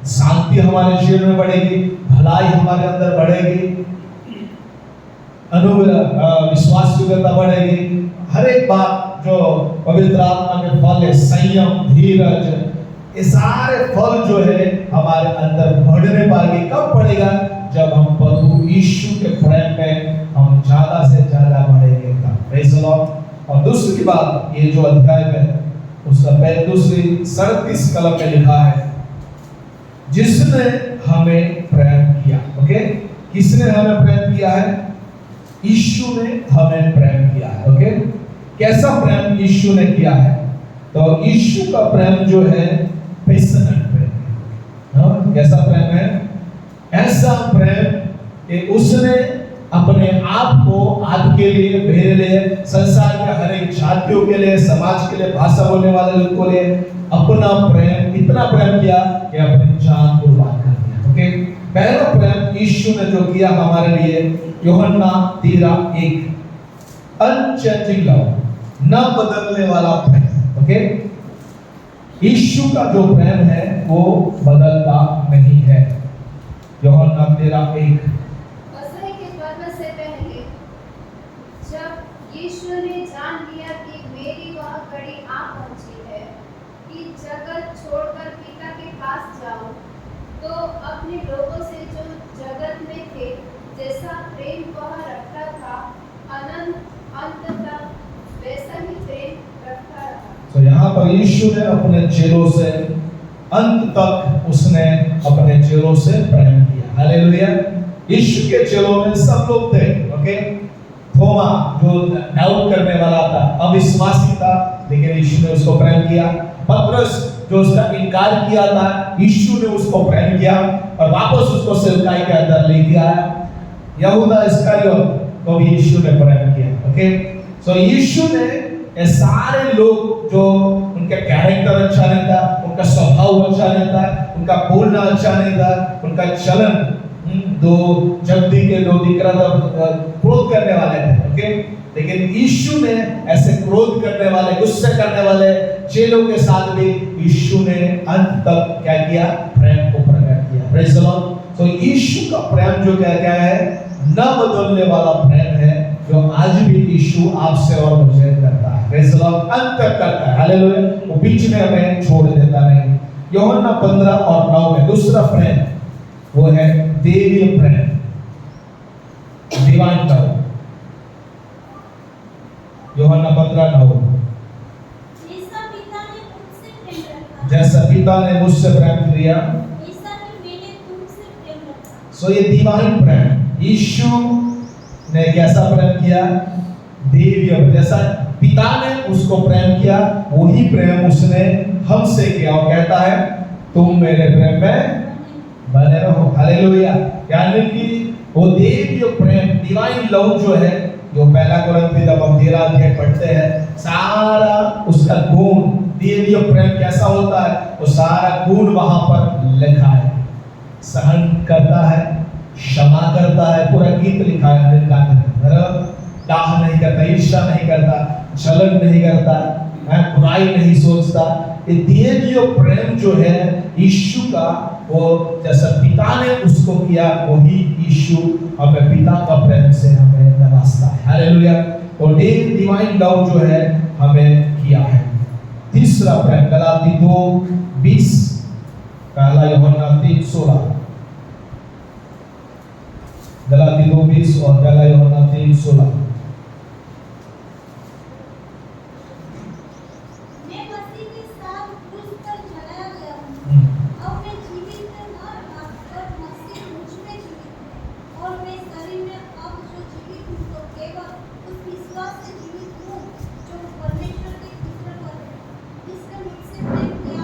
शांति हमारे जीवन में बढ़ेगी, भलाई हमारे अंदर बढ़ेगी, विश्वास योग्यता बढ़ेगी। हर एक बात जो पवित्र आत्मा के फल है, संयम, धीरज, ये सारे फल जो है हमारे अंदर बढ़ने पाएंगे। कब बढ़ेगा? जब हम प्रभु यीशु के प्रेम में हम ज्यादा से ज्यादा बढ़ेंगे तब। Praise the Lord. और दूसरी बात, ये जो अध्याय में उसका पहले दूसरी 37 कलम में लिखा है, जिसने हमें प्रेम किया। ओके, किसने हमें प्रेम किया है? यीशु ने हमें प्रेम किया है। ओके, कैसा प्रेम यीशु ने किया है? तो यीशु का प्रेम जो है पैशनेट प्रेम है। कैसा प्रेम है? ऐसा प्रेम कि उसने अपने आप को आपके लिए, मेरे लिए, संसार के हर एक जातियों के लिए, समाज के लिए, भाषा बोलने वाले लोगों के लिए अपना प्रेम, इतना प्रेम किया कि अपनी जान कुर्बान कर दिया। ओके, पहला प्रेम यीशु ने जो किया हमारे लिए, यूहन्ना 13:1, अनचेंजिंग लव, न बदलने वाला प्रेम। ओके, यीशु का जो प्रेम है वो बदलता नहीं है। यूहन्ना 13:1। फसह के पर्व से पहले जब यीशु ने जान लिया कि मेरी वह घड़ी आ पहुंची है कि जगत छोड़कर पिता के पास जाऊं, तो अपने लोगों से जो जगत में थे जैसा प्रेम वह रखता था, अंत तक वैसा ही प्रेम रखता रहा। तो यहाँ पर यीशु ने अपने चेलों से अंत तक उसने अपने चेलों से प्रेम किया। हालेलुया। यीशु के चेलों में सब लोग थे। ओके, थोमा जो डाउट करने वाला था, अविश्वासी था, लेकिन यीशु ने उसको प्रेम किया। पतरस जो उसका इनकार किया था, यीशु ने उसको प्रेम किया और वापस उसको सेवकाई के अंदर लेके आया। यहूदा इस्करियोत को भी यीशु ने प्रेम किया। ओके, सो यीशु ने ये सारे लोग जो उनका कैरेक्टर अच्छा नहीं था, उनका स्वभाव अच्छा नहीं था, उनका बोलना अच्छा नहीं था, उनका चलन, दो जब्दी के दो दिक्कत क्रोध करने वाले थे। ओके, लेकिन यीशु ने ऐसे क्रोध करने वाले, गुस्से करने वाले चेलों के साथ भी यीशु ने अंत तक क्या किया? प्रेम को प्रकट किया। Praise the Lord. तो यीशु का प्रेम जो क्या है? न बदलने वाला प्रेम है, जो आज भी यीशु आपसे और मुझे करता है। Praise the Lord. अंत तक करता है। हालेलुया। वो बीच में हमें छोड़ देता नहीं। यूहन्ना 15 और 9 में दूसरा प्रेम वो है देवीय प्रेम, डिवाइन लव। यूहन्ना 15:9, जैसा पिता ने मुझसे प्रेम किया सो ये डिवाइन प्रेम। यीशु ने कैसा प्रेम किया? देवीय। जैसा पिता ने उसको प्रेम किया वही प्रेम उसने हमसे किया और कहता है तुम मेरे प्रेम में बने रहो। हालेलुया। यानी कि वो देवीय प्रेम, डिवाइन लव जो है, जो पहला कुरिन्थियों जब हम 13 अध्याय पढ़ते हैं, सारा उसका गुण, देवीय प्रेम कैसा होता है, वो सारा गुण वहां पर लिखा है। सहन करता है, क्षमा करता है। पूरा गीत लिखा है डाह नहीं करता, ईर्ष्या नहीं करता, जलन नहीं करता, बुराई नहीं सोचता। ये दिए गए प्रेम जो है यीशु का, वो जैसा पिता ने उसको किया वही यीशु हमें पिता का प्रेम से हमें नवाजता है। हालेलुया। और डिवाइन लव जो है हमें किया है। तीसरा प्रेम गलाती 2:20, पहला यूहन्ना 3:16, गलाती 2:20 और पहला यूहन्ना 3:16।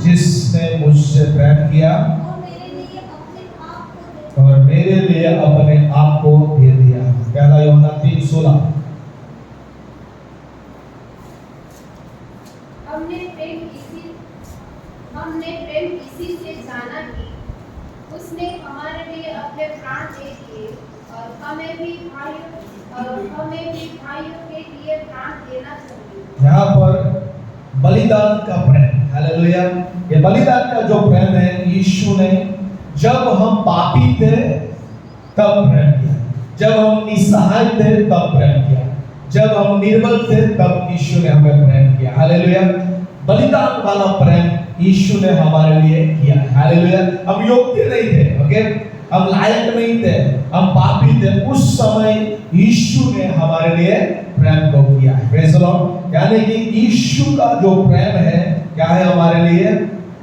जिसने मुझसे प्रेम किया और मेरे लिए अपने आप को दे दिया। पहला यूहन्ना 3:16। हमने प्रेम इसी से जाना कि उसने हमारे लिए अपने प्राण दे दिए और हमें भी भाइयों के लिए प्राण देना चाहिए। यहाँ पर बलिदान का प्रेम, हालेलुया। ये बलिदान का जो प्रेम है, यीशु ने जब हम पापी थे तब प्रेम किया, जब हम निसहाय थे तब प्रेम किया, जब हम निर्बल थे तब यीशु ने हमें प्रेम किया। हालेलुया। बलिदान वाला प्रेम यीशु ने हमारे लिए किया। हालेलुया। हम योग्य नहीं थे, ओके, हम लायक नहीं थे, हम पापी थे, उस समय यीशु ने हमारे लिए प्रेम को किया। Praise the Lord. यानी कि यीशु का जो प्रेम है क्या है हमारे लिए?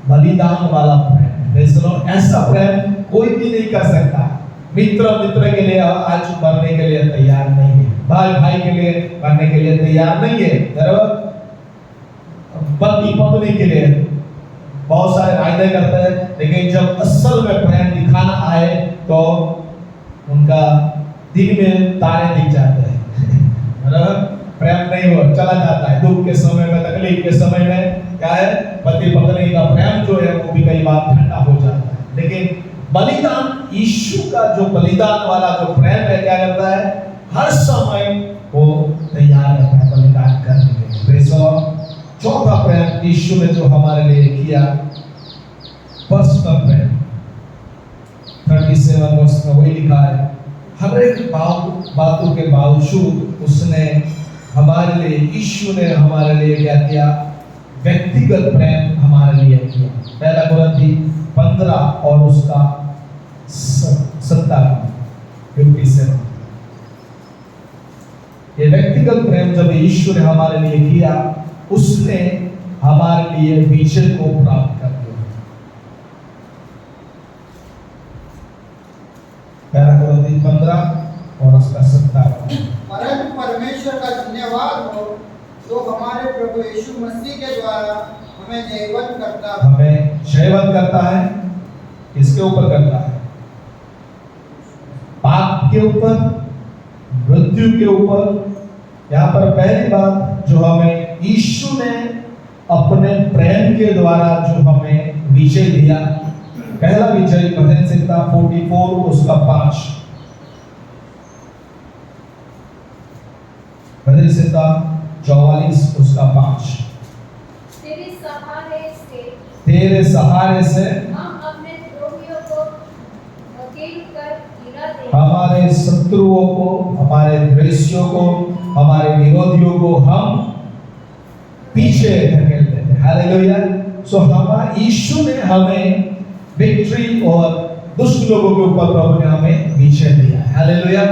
बलिदान वाला प्रेम। Praise the Lord. ऐसा प्रेम कोई भी नहीं कर सकता। मित्र के लिए आज मरने के लिए तैयार नहीं है, भाई के लिए मरने के लिए तैयार नहीं है, पति पत्नी के लिए बहुत सारे वायदे करते हैं, लेकिन जब असल में प्रेम दिखाना आए तो उनका दिन में तारे दिख जाते हैं। प्रेम नहीं हो, चला जाता है। दुख के समय में, तकलीफ के समय में क्या है, पति पत्नी का प्रेम जो है वो भी कई बार ठंडा हो जाता है। लेकिन बलिदान, यीशु का जो बलिदान वाला जो प्रेम है, क्या करता है? हर समय वो तैयार रहता है बलिदान करने के लिए। Praise the Lord. चौथा प्रेम यीशु ने जो हमारे लिए किया, पर्सनल प्रेम। 37 वर्ष में वही लिखा है, हर एक बातों के बावजूद उसने हमारे लिए, यीशु ने हमारे लिए क्या किया? व्यक्तिगत प्रेम हमारे लिए किया। पहला कुरिन्थी 15 और उसका 57। ये व्यक्तिगत प्रेम जब यीशु ने हमारे लिए किया, उसने हमारे लिए विजय को प्राप्त कर दिया। पहला कुरिन्थी 15 और उसका 57। परंतु परमेश्वर का धन्यवाद हो जो हमारे प्रभु यीशु मसीह के द्वारा हमें जयवंत करता है। किसके ऊपर करता है? पाप के ऊपर, मृत्यु के ऊपर। यहाँ पर पहली बात जो हमें यीशु ने अपने प्रेम के द्वारा जो हमें विजय दिया, पहला विजय भजन संहिता 44 उसका 5। भजन संहिता 44 उसका 5। तेरे सहारे से हम अपने द्रोहियों को धकेल कर गिरा दें। हमारे शत्रुओं को, हमारे द्वेषियों को, हमारे विरोधियों को हम पीछे धकेल देते हैं। हालेलुया। सो हमारे यीशु ने हमें विक्ट्री और दुष्ट लोगों के ऊपर प्रभु ने हमें विजय दिया। हालेलुया।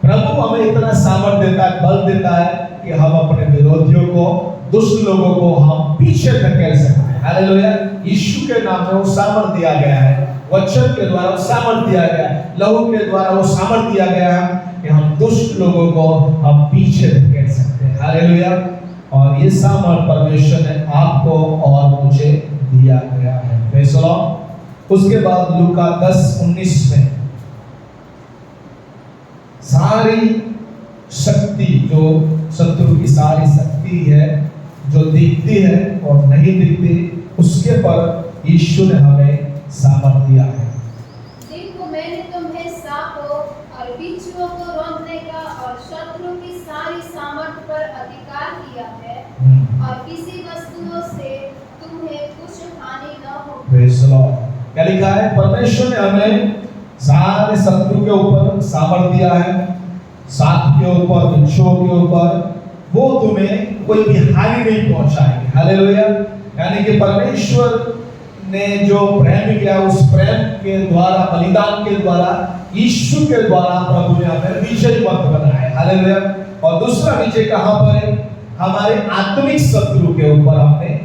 प्रभु हमें इतना सामर्थ्य देता है, बल देता है कि हम अपने विरोधियों को, दुष्ट लोगों को हम पीछे धकेल सकते हैं। हालेलुया। यीशु के नाम में वो सामर्थ्य दिया गया है, वचन के द्वारा वो सामर्थ्य दिया गया है, लहू के द्वारा वो सामर्थ्य दिया गया है कि हम दुष्ट लोगों को हम पीछे धकेल सकते हैं। हालेलुया। और ये सामर्थ्य परमेश्वर ने आपको और मुझे दिया गया है। Praise the Lord. उसके बाद लूका 10:19 में सारी शक्ति, जो शत्रु की सारी शक्ति है, जो दिखती है और नहीं दिखती, उसके पर यीशु ने हमें सामर्थ्य दिया है। देखो मैंने तुम्हें सांपों और किसी वस्तुओं से तुम्हें कुछ हानि न हो। Praise the Lord. क्या लिखा है? परमेश्वर ने हमें सारे शत्रु के ऊपर सामर्थ दिया है, सांप के ऊपर, बिच्छुओं के ऊपर, वो तुम्हें कोई भी हानि नहीं पहुंचाएंगे। हालेलुया। यानी कि परमेश्वर ने जो प्रेम किया, उस प्रेम के द्वारा, बलिदान के द्वारा, यीशु के द्वारा प्रभु ने हमें विजयवंत बनाया। हालेलुया। और दूसरा विजय कहां पर है? हमारे आत्मिक शत्रु के ऊपर हमने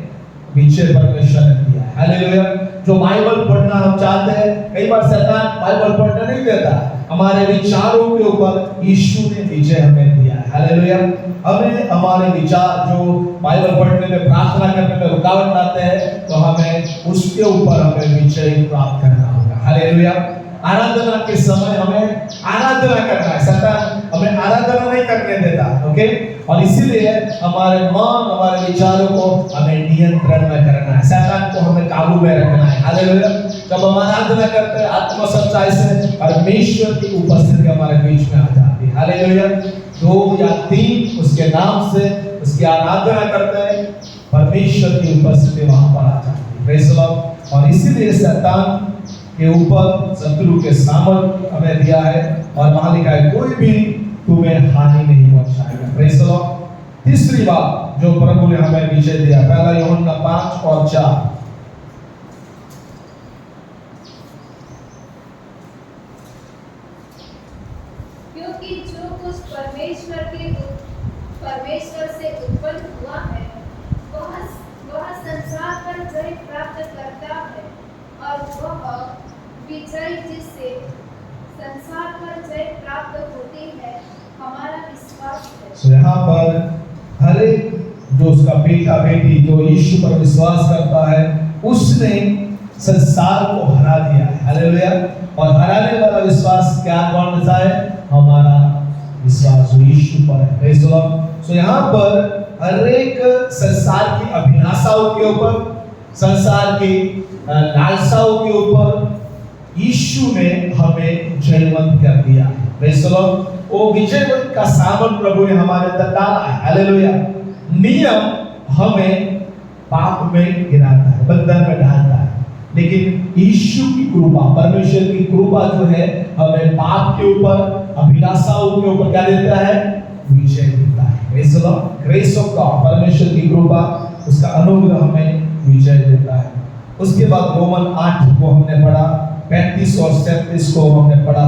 विजय परमेश्वर ने दिया है। हालेलुया। जो बाइबल पढ़ना हम चाहते हैं, कई बार शैतान बाइबल पढ़ने नहीं देता, हमारे विचारों के ऊपर यीशु ने विजय हमें दिया है। हालेलुया। हमें हमारे विचार जो बाइबल पढ़ने में, प्रार्थना करने में रुकावट लाते हैं, तो हमें उसके ऊपर हमें विजय प्राप्त करना होगा। हालेलुया। आराधना के समय हमें आराधना करना है, शैतान हमें आराधना नहीं करने देता। ओके। और इसीलिए हमारे मन, हमारे विचारों को हमें नियंत्रण में करना है, शैतान को हमें काबू में रखना है। हालेलुया। जब हम आराधना करते हैं, आत्मा सच्चाई से परमेश्वर की उपस्थिति हमारे बीच में आ जाती है। हालेलुया। 2 या 3 उसके नाम से उसकी आराधना करते हैं, परमेश्वर की उपस्थिति वहां पर आ जाती है। Praise the Lord. और इसीलिए शैतान के ऊपर शत्रु के सामर्थ हमें दिया है, और वहां लिखा है कोई भी तुम्हें हानि नहीं पहुंचाएगा। Praise the Lord. तीसरी बात जो प्रभु ने हमें विजय दिया, 1 यूहन्ना 5 और 4। क्योंकि जो कुछ परमेश्वर से उत्पन्न हुआ है, वह संसार पर जय प्राप्त करता है, और वह विजय जिससे संसार पर जय प्राप्त होती है हमारा विश्वास है। तो यहाँ पर हर एक जो उसका बेटा बेटी जो यीशु पर विश्वास करता है, उसने संसार को हरा दिया है। हालेलुया। और हराने वाला विश्वास क्या कौन सा है? हमारा विश्वास जो यीशु पर है। Praise the Lord. सो यहाँ पर हर एक संसार की अभिलाषाओं के ऊपर, संसार की लालसाओं के ऊपर यीशु ने हमें जयवंत कर दिया है। Praise the Lord. वो विजयवंत का सामर्थ प्रभु ने हमारे अंदर डाला है। हालेलुया। नियम हमें पाप में गिराता है, बंधन में डालता है, लेकिन यीशु की कृपा, परमेश्वर की कृपा जो है, हमें पाप के ऊपर, अभिलाषाओं के ऊपर क्या देता है? विजय देता है। Praise the Lord. Grace of God, परमेश्वर की कृपा, उसका अनुग्रह हमें विजय देता है। उसके बाद रोमन 8 को हमने पढ़ा, 35 और 37 को हमने पढ़ा।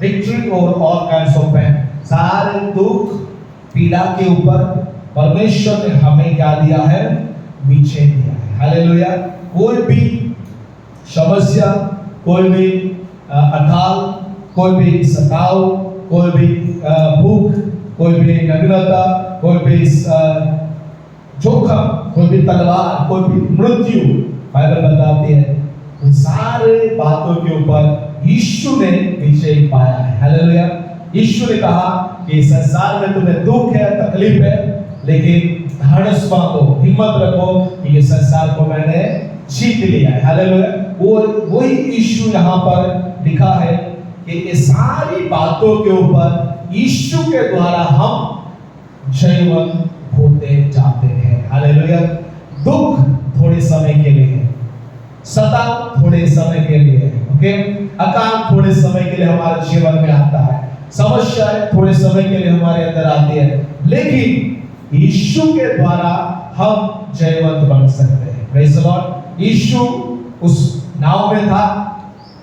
Victory over all kinds of pain, सारे दुख पीड़ा के ऊपर परमेश्वर ने हमें क्या दिया है? विजय दिया है। हालेलुया। कोई भी समस्या, कोई भी अकाल, कोई भी सताव, कोई भी भूख, कोई भी नग्नता, कोई भी जोखम, कोई भी तलवार, कोई भी मृत्यु, बाइबल बताती है, उन सारे बातों के ऊपर यीशु ने विजय पाया है। हालेलुया। यीशु ने कहा कि संसार में तुम्हें दुख है, तकलीफ है, लेकिन धैर्य बांधो, हिम्मत रखो कि ये संसार को मैंने जीत लिया है। हालेलुया। वही यीशु यहाँ पर लिखा है कि ये सारी बातों के ऊपर यीशु के द्वारा हम जयवंत होते जाते हैं। हालेलुया। दुख थोड़े समय के लिए है, सताव थोड़े समय के लिए है, ओके, अकाल थोड़े समय के लिए हमारे जीवन में आता है, समस्याएं थोड़े समय के लिए हमारे अंदर आती है, लेकिन यीशु के द्वारा हम जयवंत बन सकते हैं। Praise the Lord. यीशु उस नाव में था,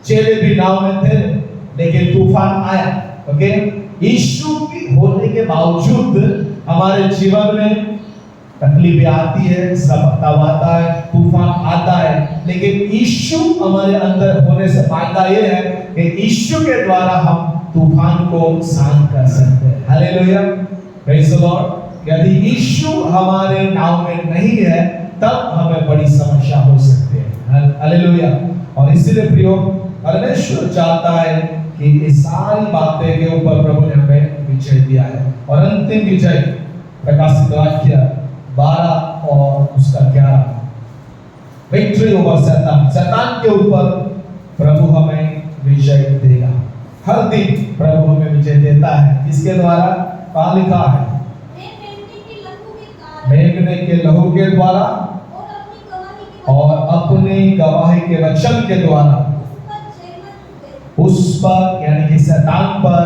चेले भी नाव में थे, लेकिन तूफान आया। ओके। यीशु की होने के बावजूद हमारे जीवन में तकलीफें आती है, सब आता है, तूफान आता है, लेकिन यीशु हमारे अंदर होने से फायदा ये है कि यीशु के द्वारा हम तूफान को शांत कर सकते हैं। हालेलुया। Praise the Lord. यदि यीशु हमारे नाव में नहीं है, तब हमें बड़ी समस्या हो सकती है। हालेलुया। और इसीलिए प्रियो, परमेश्वर चाहता है कि ये सारी बातें के ऊपर प्रभु ने हमें विजय दिया है। और अंतिम विजय प्रकाशित वाक्य 12 और उसका 11, विक्ट्री ओवर शैतान, शैतान के ऊपर प्रभु हमें विजय देगा। हर दिन प्रभु हमें विजय देता है। इसके द्वारा कहाँ लिखा है? मेमने के लहू के द्वारा और अपनी गवाही के वचन के द्वारा उस पर यानी कि शैतान पर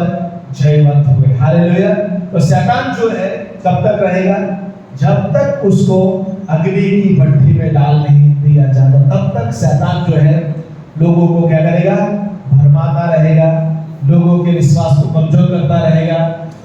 जयवंत हुए। हालेलुया। तो शैतान जो है कब तक रहेगा? जब तक उसको अग्नि की भट्टी में डाल नहीं दिया जाता, तब तक शैतान जो है लोगों को क्या करेगा? भरमाता रहेगा, लोगों के विश्वास को कमजोर करता रहेगा,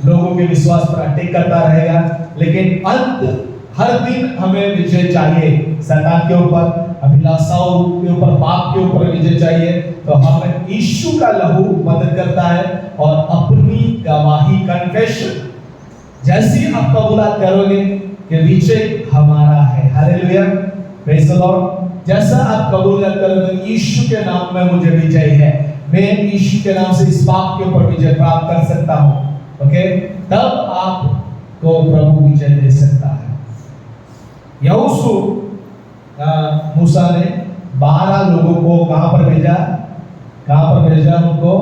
लोगों के विश्वास पर अटैक करता रहेगा। लेकिन अंत हर दिन हमें विजय चाहिए शैतान के ऊपर, अभिलाषाओं के ऊपर, पाप के ऊपर विजय चाहिए। तो हमें यीशु का लहू मदद करता है और अपनी गवाही कन्फेशन जैसी आप कबूलात करोगे कि विजय हमारा है। Hallelujah, praise the Lord. जैसा आप कबूलात करोगे यीशु के नाम में मुझे विजय है, मैं यीशु के नाम से इस पाप के ऊपर विजय प्राप्त कर सकता हूं, ओके, तब आपको प्रभु विजय दे सकता है। यहोशू मूसा ने 12 लोगों को कहां पर भेजा? उनको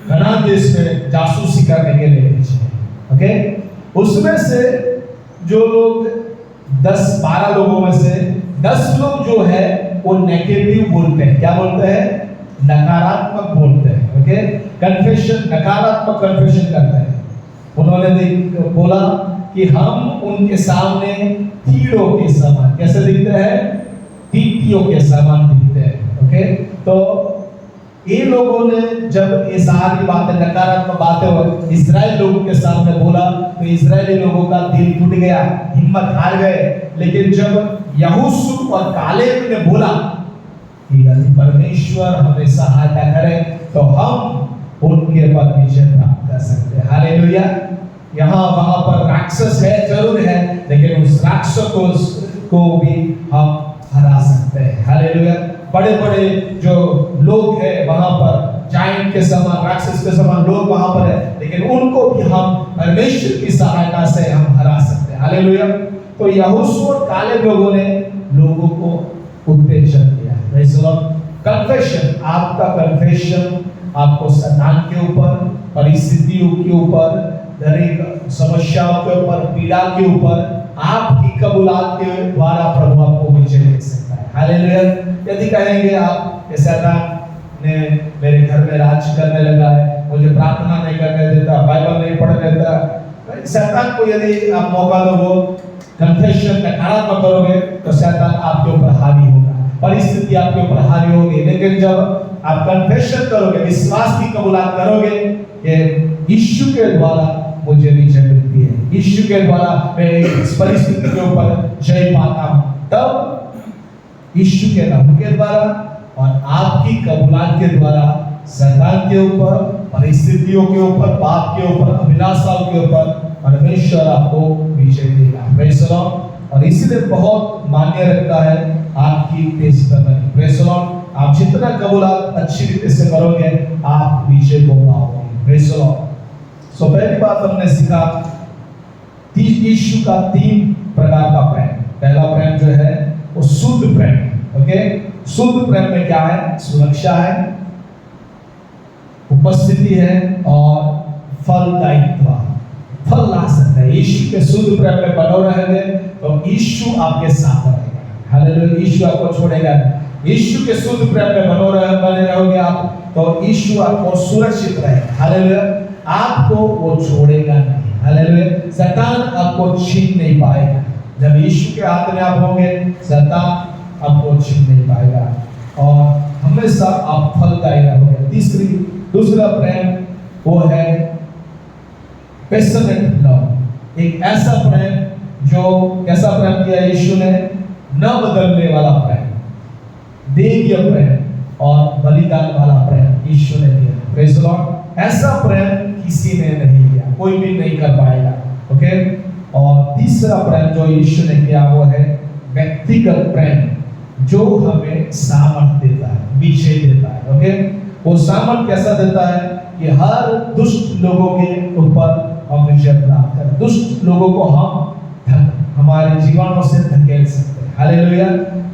कनान देश में जासूसी करने के लिए भेजे, ओके। उसमें से जो लोग 12 लोगों में से 10 लोग जो है वो नेगेटिव बोलते हैं। क्या बोलते हैं? नकारात्मक बोलते हैं, ओके। कन्फेशन, नकारात्मक कन्फेशन करते हैं। उन्होंने बोला कि हम उनके सामने तीरों के समान, कैसे दिखते हैं? तीतियों के समान दिखते हैं, ओके। तो ये लोगों ने जब ये सारी बातें, नकारात्मक बातें इस्राएल लोगों के सामने बोला तो इस्राएली लोगों का दिल टूट गया, हिम्मत हार गए। लेकिन जब यहोशू और कालेब ने बोला कि यदि परमेश्वर हमें सहायता करे तो हम उनके पर विजय प्राप्त कर सकते हैं। हालेलुया। यहाँ वहां पर राक्षस है, जरूर है, लेकिन उस राक्षस को भी हम हरा सकते हैं। हालेलुया। बड़े बड़े जो लोग हैं वहां पर, जायंट के समान, राक्षस के समान लोग वहां पर है, लेकिन उनको भी हम परमेश्वर की सहायता से हम हरा सकते हैं। हालेलुया। तो यहोशू और कालेब लोगों ने लोगों को उत्तेजन दिया। Praise the Lord. कन्फेशन, आपका कन्फेशन आपको शैतान के ऊपर, परिस्थितियों के ऊपर, दरेक समस्याओं के ऊपर, पीड़ा के ऊपर आपकी कबूलात के द्वारा प्रभु आपको विजय दे सकता है। हालेलुया। यदि कहेंगे आप कि शैतान ने मेरे घर में राज करने लगा है, मुझे प्रार्थना नहीं करने देता, बाइबल नहीं पढ़ने देता, शैतान को यदि आप मौका दोगे, कन्फेशन नकारात्मक करोगे तो शैतान आपके ऊपर हावी होगा, परिस्थिति आपके ऊपर हावी होगी। लेकिन जब आप कन्फेशन करोगे, विश्वास की कबूलात करोगे कि यीशु के द्वारा मुझे विजय मिलती है, यीशु के द्वारा मैं इस परिस्थिति के ऊपर जय पाता हूं, तब यीशु के नाम के द्वारा और आपकी कबूलात के द्वारा शैतान के ऊपर, परिस्थितियों के ऊपर, पाप के ऊपर, अभिलाषाओं के ऊपर परमेश्वर आपको विजय देगा। Praise the Lord. और इसलिए बहुत मान्य रखता है आपकी टेस्टमनी। Praise the Lord. आप जितना कबूलात अच्छी रीति से करोगे आप विजय को पाओगे। Praise the Lord. सो पहली बात हमने सीखा यीशु का 3 प्रकार का प्रेम। पहला प्रेम जो है वो शुद्ध प्रेम, ओके। शुद्ध प्रेम में क्या है? सुरक्षा है, उपस्थिति है और फलदायित्व, फल ला सकता है। यीशु के शुद्ध प्रेम में बनो रहेंगे तो यीशु आपके साथ रहेगा। हालेलुया। यीशु आपको छोड़ेगा। यीशु के शुद्ध प्रेम में बने रहोगे आप तो यीशु आपको सुरक्षित रहेगा। हालेलुया। आपको वो छोड़ेगा नहीं। हालेलुया। शैतान आपको छीन नहीं पाएगा। जब यीशु के हाथ में आप होंगे शैतान आपको छीन नहीं पाएगा और हमेशा आप फलदायी रहोगे। दूसरा प्रेम वो है पैशनेट लव। एक ऐसा प्रेम जो कैसा प्रेम किया यीशु ने? न बदलने वाला प्रेम, देवीय प्रेम और बलिदान वाला प्रेम यीशु ने किया। Praise the Lord. ऐसा प्रेम किसी ने नहीं किया, कोई भी नहीं कर पाएगा, ओके। और तीसरा प्रेम जो यीशु ने किया वो है व्यक्तिगत प्रेम, जो हमें सामर्थ देता है, विजय देता है, ओके। वो सामर्थ कैसा देता है कि हर दुष्ट लोगों के ऊपर हम विजय प्राप्त करें, दुष्ट लोगों को हम हमारे जीवनों से धकेल सकते हैं। हालेलुया।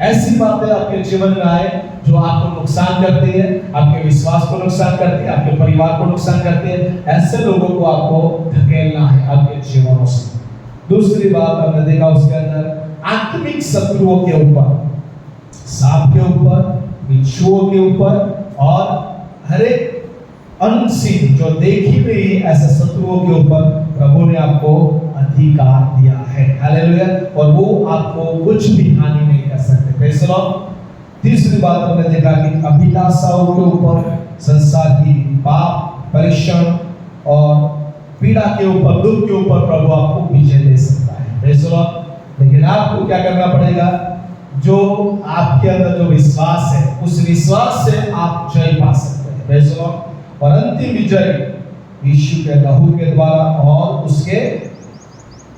ऐसी बातें आपके जीवन में आए जो आपको नुकसान करती है, आपके विश्वास को नुकसान करती है, आपके परिवार को नुकसान करती है, ऐसे लोगों को आपको धकेलना है आपके जीवनों से। दूसरी बात हमने देखा उसके अंदर आत्मिक शत्रुओं के ऊपर, सांप के ऊपर, बिच्छुओं के ऊपर और हर एक अनसीन जो देखी नहीं ऐसे शत्रुओं के ऊपर प्रभु ने आपको अधिकार दिया है। हालेलुया। और वो आपको कुछ भी हानि नहीं कर सकते। Praise the Lord. तीसरी बात हमने देखा कि अभिलाषाओं के ऊपर, संसार की पाप, परीक्षण और पीड़ा के ऊपर, दुख के ऊपर प्रभु आपको विजय दे सकता है। Praise the Lord. लेकिन आपको क्या करना पड़ेगा? जो आपके अंदर जो विश्वास है, उस विश्वास से आप जय पा सकते हैं। Praise the Lord. और अंतिम विजय यीशु के लहू के द्वारा और उसके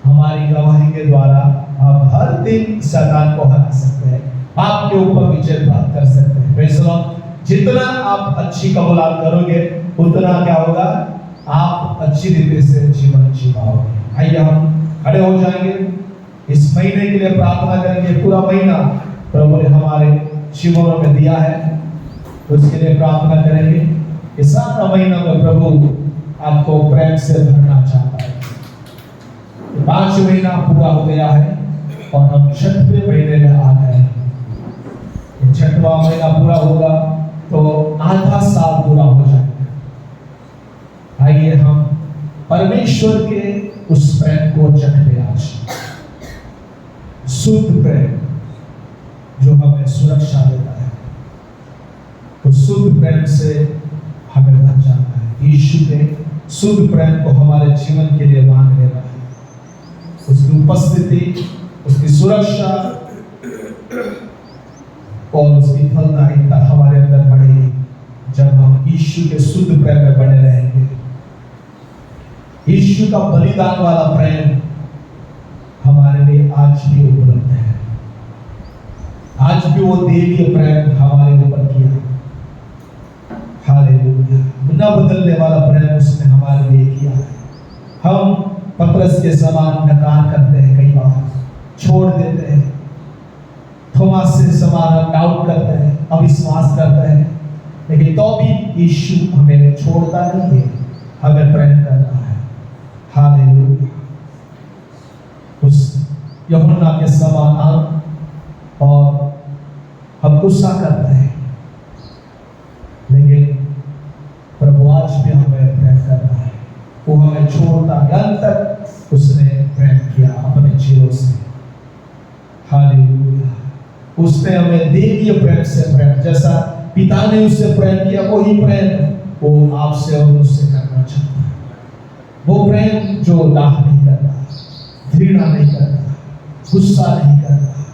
हमारी गवाही के द्वारा आप हर दिन शैतान को हरा सकते हैं, आपके ऊपर विजय प्राप्त कर सकते हैं। Praise the Lord. जितना आप अच्छी कबूलात करोगे उतना क्या होगा? आप अच्छी रीति से जीवन जी पाओगे। आइए हम खड़े हो जाएंगे, इस महीने के लिए प्रार्थना करेंगे। पूरा महीना प्रभु ने हमारे जीवनों में दिया है, उसके लिए प्रार्थना करेंगे। इस सारा महीना में प्रभु आपको प्रेम से भरना चाहता है। 5 महीना पूरा हो गया है और हम 6वें महीने में आ गए हैं। 6वां महीना पूरा होगा तो आधा साल पूरा हो जाएगा। आइए हम परमेश्वर के उस प्रेम को चखें आज। शुद्ध प्रेम जो हमें सुरक्षा देता है, उस शुद्ध प्रेम से हमें भर जाना है। यीशु के शुद्ध प्रेम को हमारे जीवन के लिए मांग लेना है। उसकी उपस्थिति, उसकी सुरक्षा और उसकी फलदायिता हमारे अंदर बढ़ेगी जब हम यीशु के शुद्ध प्रेम में बने रहेंगे। यीशु का बलिदान वाला प्रेम हमारे लिए आज भी उपलब्ध है। आज भी वो देवीय प्रेम हमारे ऊपर किया। हालेलुया। न बदलने वाला प्रेम उसने हमारे लिए किया है। हम पतरस के समान नकार करते हैं, कई बार छोड़ देते हैं, थोमास से समान डाउट करते हैं, अविश्वास करते हैं, लेकिन तो भी यीशु हमें छोड़ता नहीं है, हमें प्रेम करता है। हालेलुया। उस यूहन्ना के समान और हम गुस्सा करते हैं, लेकिन प्रभु आज भी हमें प्रेम करता है। वो हमें छोड़ता है, अंत तक उसने प्रेम किया अपने जीवन से। हालेलुया। उसने हमें देवीय प्रेम से प्रेम, जैसा पिता ने उससे प्रेम किया वही प्रेम वो आपसे और मुझसे करना चाहता है। वो प्रेम जो दाह नहीं करता, घृणा नहीं करता, गुस्सा नहीं करता,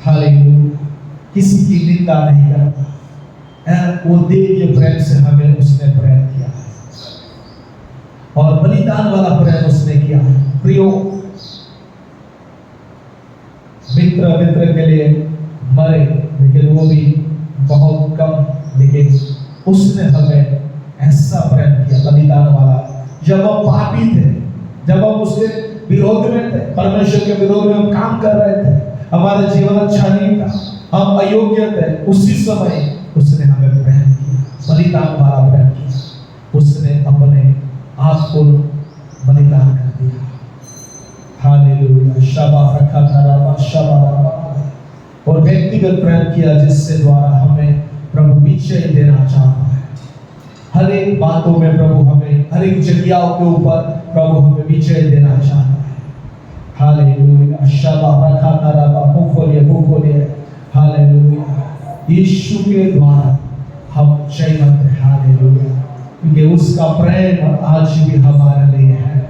हालेलुया, किसी की निंदा नहीं करता। वो देवीय प्रेम से हमें उसने प्रेम किया है और बलिदान वाला प्रेम उसने किया है। प्रियो, मित्र के लिए मरे, लेकिन वो भी बहुत कम, लेकिन उसने हमें ऐसा प्रेम किया बलिदान वाला। जब हम पापी थे, जब हम उसके विरोध में थे, परमेश्वर के विरोध में हम काम कर रहे थे, हमारा जीवन अच्छा नहीं था, हम अयोग्य थे, उसी समय उसने हमें प्रेम किया, बलिदान वाला प्रेम किया। उसने अपने आप को बलिदान कर दिया। हालेलुया। शबा रखा धरावा शबा, और व्यक्तिगत प्रेम किया जिससे द्वारा हमें प्रभु विजय देना चाहता है। हर एक बातों में प्रभु हमें, हर एक जगहों के ऊपर प्रभु हमें विजय देना चाहता है। हालेलुया। शबा रखा धरावा मुखोलिए। हालेलुया। यीशु के द्वारा हम जयवंत हैं। हालेलुया। क्योंकि उसका प्रेम आज भी हमारे लिए है।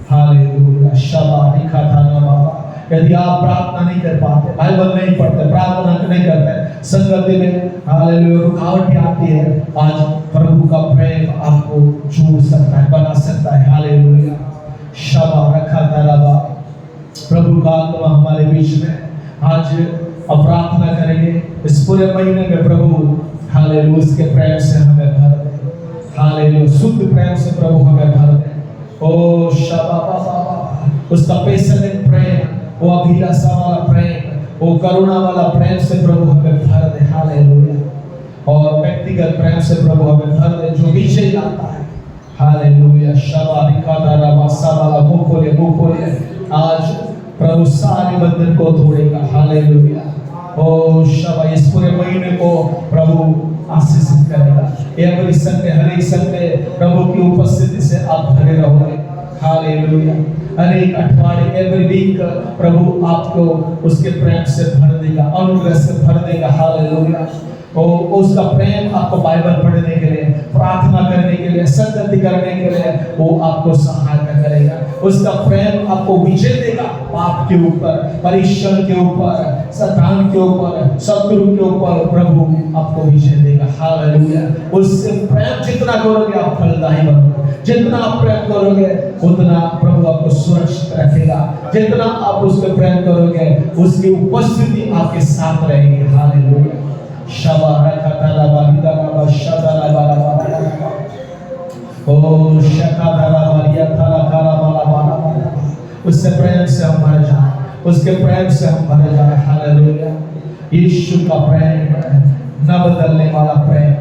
हालेलुया। शबा लिखा था ना बाबा। यदि आप प्रार्थना नहीं कर पाते, बाइबल नहीं पढ़ते, प्रार्थना नहीं करते, संगति में हालेलुया रुकावटें आती है, आज प्रभु का प्रेम आपको जोड़ सकता है, बना सकता है। हालेलुया। शबा रखा था बाबा। प्रभु का आत्मा हमारे बीच में आज अब प्रार्थना करेंगे इस पूरे महीने में। प्रभु हालेलुया उसके प्रेम से हमें भर दे। हालेलुया शुद्ध प्रेम से प्रभु हमें भर दे। ओ शबा बाबा, उसका पैशनेट प्रेम, वो अभिलाषा वाला प्रेम, वो करुणा वाला प्रेम से प्रभु हमें भर दे। हालेलुया। और व्यक्तिगत प्रेम से प्रभु हमें भर दे जो विजय लाता है। हालेलुया। शबा लिखा दारा वासा वाला मुखोले आज प्रभु सारे बंधन को तोड़ेगा। हालेलुया। ओ शबा इस पूरे महीने को प्रभु आशीषित करेगा। एवरी संडे, हर एक संडे प्रभु की उपस्थिति से आप भरे रहोगे। हालेलुया। हर एक अठवाडिये, एवरी वीक प्रभु आपको उसके प्रेम से भर देगा, अनुग्रह से भर देगा। हालेलुया। उसका प्रेम आपको बाइबल पढ़ने के लिए, प्रार्थना करने के लिए, संगति करने के लिए वो आपको सहायता करेगा। उसका प्रेम आपको विजय देगा पाप के ऊपर, परीक्षण के ऊपर, शैतान के ऊपर, शत्रु के ऊपर प्रभु आपको विजय देगा। हालेलुया। उससे प्रेम जितना करोगे आप फलदायी बनोगे। जितना आप प्रेम करोगे उतना प्रभु आपको सुरक्षित रखेगा। जितना आप उसके प्रेम करोगे उसकी उपस्थिति आपके साथ रहेगी। हालेलुया। शबा रखता बारिदा बा शदा बारा ओ शकादा बारिया थाला काला बाला। उससे प्रेम से हम भर जाए, उसके प्रेम से हम भर जाए। हालेलुया। यीशु का प्रेम, न बदलने वाला प्रेम,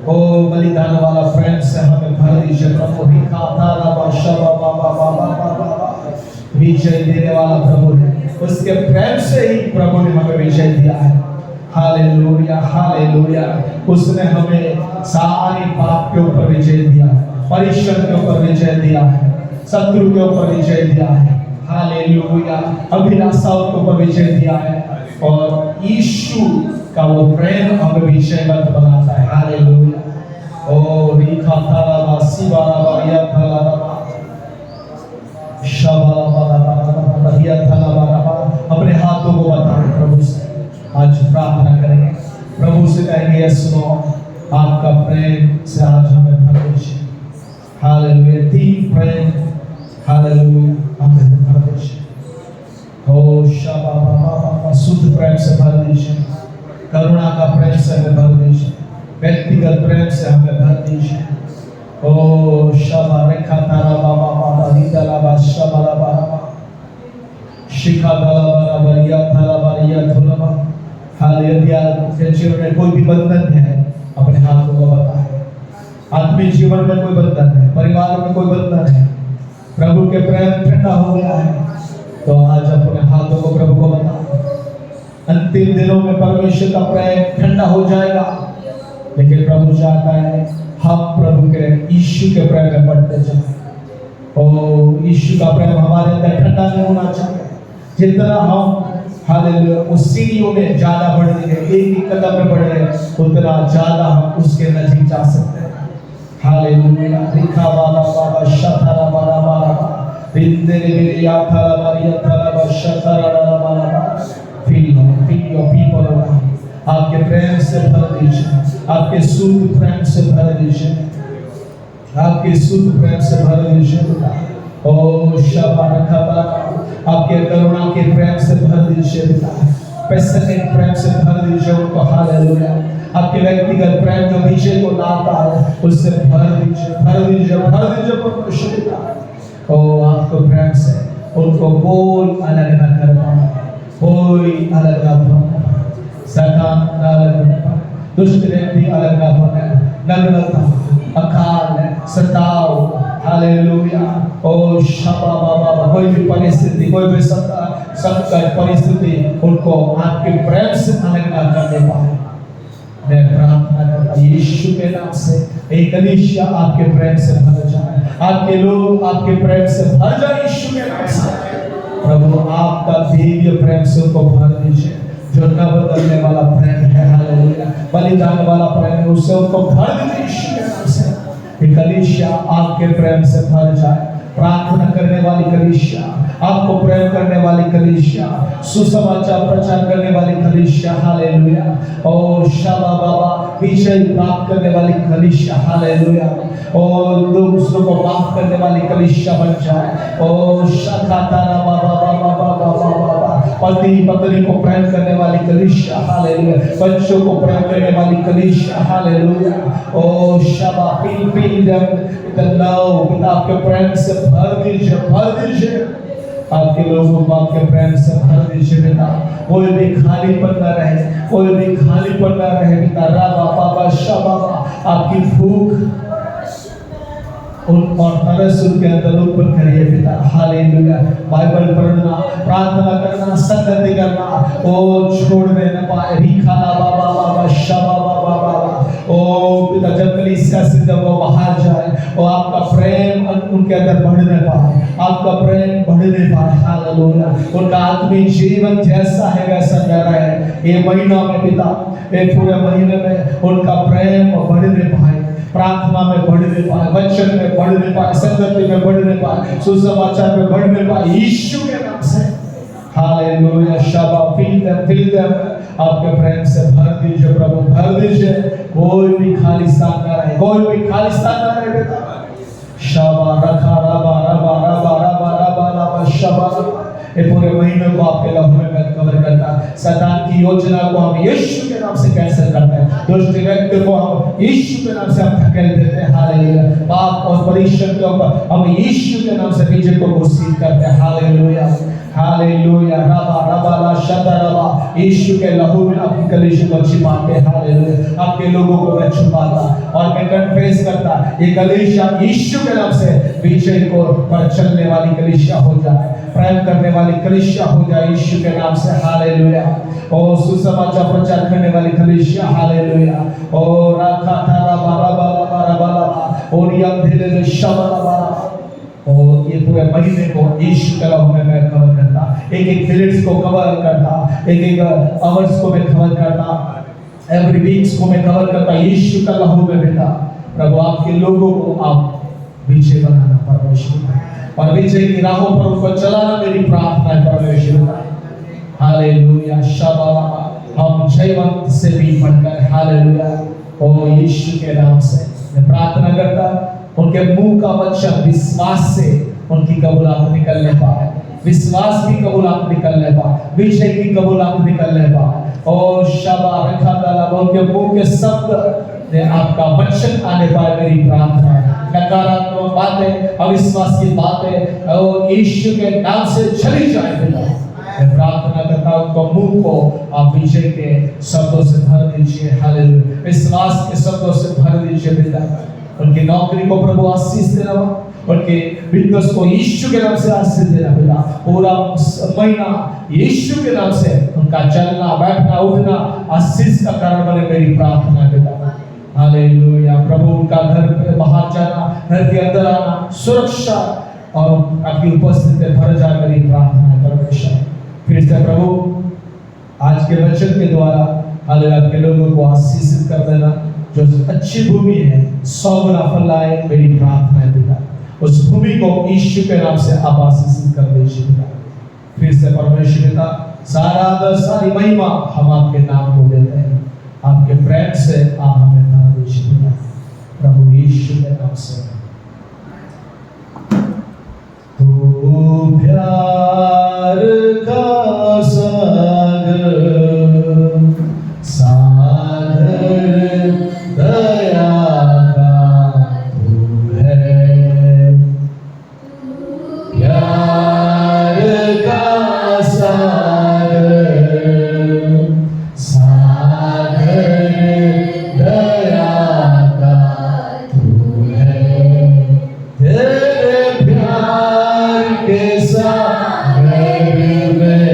ओ बलिदान वाला प्रेम से हमें भर दीजिए प्रभु। विजय देने वाला प्रभु है, उसके प्रेम से ही प्रभु ने हमें विजय दिया है। हालेलुया। हालेलुया। उसने हमें सारे पाप के ऊपर विजय दिया है, परीक्षण के ऊपर विजय दिया है, शत्रु के ऊपर विजय दिया है। हालेलुया। अभिलाषाओं के ऊपर विजय दिया है और यीशु का वो प्रेम हमें विजयवंत बनाता है। हालेलुया। ओ रिखा तारा बासी बारा बारिया थाला शबा बारा बारिया थाला बारा। अपने हाथों को बताएं प्रभु से, आज प्रार्थना करेंगे, प्रभु से कहेंगे सुनो आपका प्रेम से आज हमें भर दीजिए। हालेलुया। तीन प्रेम, हालेलुया, हमें भर दीजिए। ओ शबा बाबा शुद्ध प्रेम से भर दीजिए, करुणा का प्रेम से हमें भर दीजिए, व्यक्तिगत प्रेम से हमें भर दीजिए। ओ शबा रेखा तारा बाबा बाबा हिदला बा शबला बाबा शिखा दला बाबा बरिया थाला बरिया धुलबा। हालेलुया। आपके जीवन में कोई भी बंधन है अपने हाथों को बताएं। आत्मिक जीवन में कोई बंधन है, परिवार में कोई बंधन है, प्रभु के प्रेम ठंडा हो गया है तो आज अपने हाथों को प्रभु को बताएं। अंतिम दिनों में परमेश्वर का प्रेम ठंडा हो जाएगा, लेकिन प्रभु चाहता है हम प्रभु के यीशु के प्रेम में बढ़ते जाएं। ओ यीशु का प्रेम हमारे अंदर ठंडा नहीं होना चाहिए। जितना हम हालेलुया उस सीढ़ियों में ज्यादा बढ़ेंगे, एक एक कदम में बढ़े उतना ज्यादा हम उसके नजीक जा सकते हैं। हालेलुया। लिखा वाला बाबा शतारा बारा बारा रिंदे रे या थाला बारिया थाला बा शतारा बारा। Feel your people. आपके प्रेम से भर दीजिए, आपके शुद्ध प्रेम से भर दीजिए, आपके शुद्ध प्रेम से भर दीजिए। ओ शबा रखा आपके करुणा के प्रेम से भर दीजिए, पैशनेट प्रेम से भर दीजिए उनको। हालेलुया। आपके व्यक्तिगत प्रेम जो विजय को लाता है उससे भर दीजिए, भर दीजिए, भर दीजिए परमेश्वर। ओ आपको प्रेम से उनको कोई अलग न कर पाए, कोई अलग न बने, शैतान अलग न बने, दुष्ट व्यक्ति अलग न बने, नग्नता, अकाल, सताव। हालेलुया। ओ शबा बाबा कोई भी परिस्थिति, कोई भी संकट परिस्थिति उनको आपके प्रेम से अलग ना करने पाए। मैं प्रार्थना करता हूं यीशु के नाम से एक कलीसिया आपके प्रेम से भर जाए, आपके लोग आपके प्रेम से भर जाए यीशु के नाम से। प्रभु आपका दिव्य प्रेम से उनको भर दीजिए, जो न बदलने वाला प्रेम है। हालेलुया। बलिदान वाला प्रेम है, उससे उनको भर दीजिए यीशु के नाम से। कलीसिया आपके प्रेम से भर जाए, प्रार्थना करने वाली कलीसिया, आपको प्रेम करने वाली कलीसिया, सुसमाचार प्रचार करने वाली कलीसिया। हालेलुया। ओ शबा बाबा विजय प्राप्त करने वाली कलीसिया। हालेलुया। और दूसरों को माफ करने वाली कलीसिया बन जाए। ओ शकातारा बाबा बाबा बाबा बाबा पति पत्नी को प्रेम करने वाली कलीसिया। हालेलुया। बच्चों को प्रेम करने वाली कलीसिया। हालेलुया। ओ शबा पील आपके प्रेम से भर दीजिए, भर दीजिए। आपके लोगों को आपके प्रेम से भर दीजिए पिता। कोई भी खालीपन न रहे, कोई भी खालीपन न रहे पिता। राबा बाबा शबा आपकी भूख उन और तरस उनके अंदर उत्पन्न करिए पिता। हालेलुया। बाइबल पढ़ना, प्रार्थना करना, संगति करना ओ छोड़ देना पाए। रिखाना बाबा बाबा शबा बाबा बाबा ओ पिता, जब कलीसिया से जब वो बाहर जाए और आपका प्रेम उनके अंदर बढ़ने पाए, आपका प्रेम बढ़ने पाए। हालेलुया। उनका आत्मिक जीवन जैसा है वैसा न रहे। ये महीना में पिता, एक पूरे महीने में उनका प्रेम बढ़ने पाए, प्रार्थना में बढ़ने पाए, वचन में बढ़ने पाए, संगति में बढ़ने पाए, सुसमाचार में बढ़ने पाए, यीशु के नाम से। हालेलुया। शाबा फिल देम आपके प्रेम से भर दीजिए प्रभु, भर दीजिए। कोई भी खाली स्थान न रहे, कोई भी खाली स्थान न रहे पिता। शाबा रखा रबा रबा रबा रबा रबा रबा शाबा। ये पूरे महीने को आपके लहू में कवर करता है। शैतान की योजना को हम यीशु के नाम से कैंसिल करते हैं। दुष्ट व्यक्ति को हम यीशु के नाम से हम धकेल देते हैं। हालेलुया। पाप और परीक्षण के ऊपर हम यीशु के नाम से विजय को घोषित करते हैं। हालेलुया। हालेलुया। रबा रबा ला शदा रबा। यीशु के लहू में अपनी कलीसिया को छिपा के, हालेलुया, आपके लोगों को मैं छुपाता और मैं कन्फेस करता, ये कलीसिया यीशु के नाम से विजय को पर चलने वाली कलीसिया हो जाए, प्रेम करने वाली कलीसिया हो जाए यीशु के नाम से। हालेलुया। ओ सुसमाचार प्रचार करने वाली कलीसिया। हालेलुया। ओ राखा था रबा रबा रबा रबा रबा और यम धीरे शबा रबा। और ये पूरे महीने को यीशु के लहू में मैं कवर करता, एक एक मिनट्स को कवर करता, एक एक आवर्स को मैं कवर करता, एवरी वीक्स को मैं कवर करता यीशु का लहू में बेटा। प्रभु आपके लोगों को आप विजय बनाना परमेश्वर, और विजय की राहों पर उनको चलाना मेरी प्रार्थना है परमेश्वर। हालेलुया। शाबा। हम जयवंत से भी बढ़कर, हालेलुया, ओ यीशु के नाम से मैं प्रार्थना करता, उनके मुंह का वचन विश्वास से उनकी कबूलात निकलने पाए, विश्वास की कबूलात निकलने पाए, विजय की कबूलात निकलने पाए। और शबा रखा ताला, उनके मुंह के शब्द में आपका वचन आने पाए मेरी प्रार्थना है। नकारात्मक बातें, अविश्वास की बातें और यीशु के नाम से चली जाए पिता। मैं प्रार्थना करता हूं उनका मुंह को आप विजय के शब्दों से भर दीजिए। हालेलुया। विश्वास के शब्दों से भर दीजिए पिता। उनकी नौकरी को प्रभु आशीष देना, उनके बिजनेस को यीशु के नाम से आशीष देना पिता। पूरा महीना यीशु के नाम से उनका चलना बैठना उठना आशीष का कारण बने मेरी प्रार्थना पिता। हालेलुया। प्रभु उनका घर पे बाहर जाना, घर के अंदर आना, सुरक्षा और आपकी उपस्थिति में भर जाए मेरी प्रार्थना है परमेश्वर। फिर से प्रभु आज के वचन के द्वारा हालेलुया आपके लोगों को आशीषित कर देना। जो अच्छी भूमि है 100 गुना फल लाए मेरी प्रार्थना है पिता। उस भूमि को यीशु के नाम से आप आशीषित कर दीजिए पिता। फिर से परमेश्वर पिता सारा आदर सारी महिमा हम आपके नाम को देते हैं, आपके प्रेम से आप हमें भर दीजिए पिता, प्रभु यीशु के नाम से। तो प्यार का सागर दया का तू है, प्यार का सागर दया का तू है। तेरे प्यार के सागर में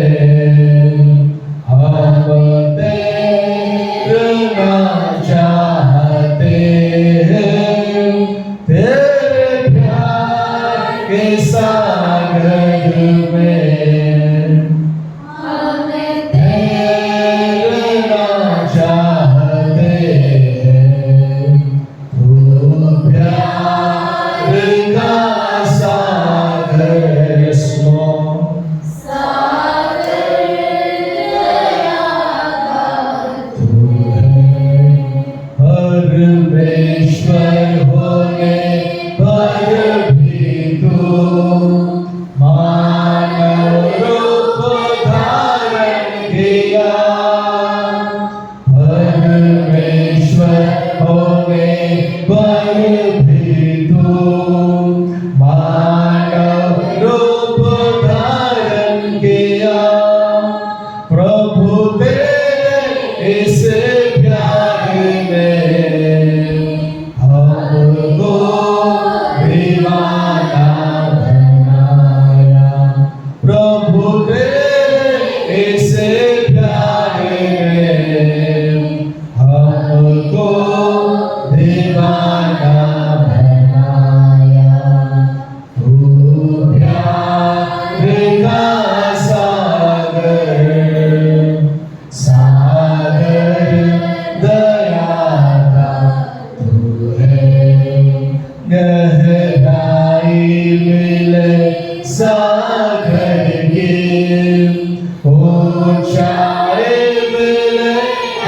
ऊंचाई मिले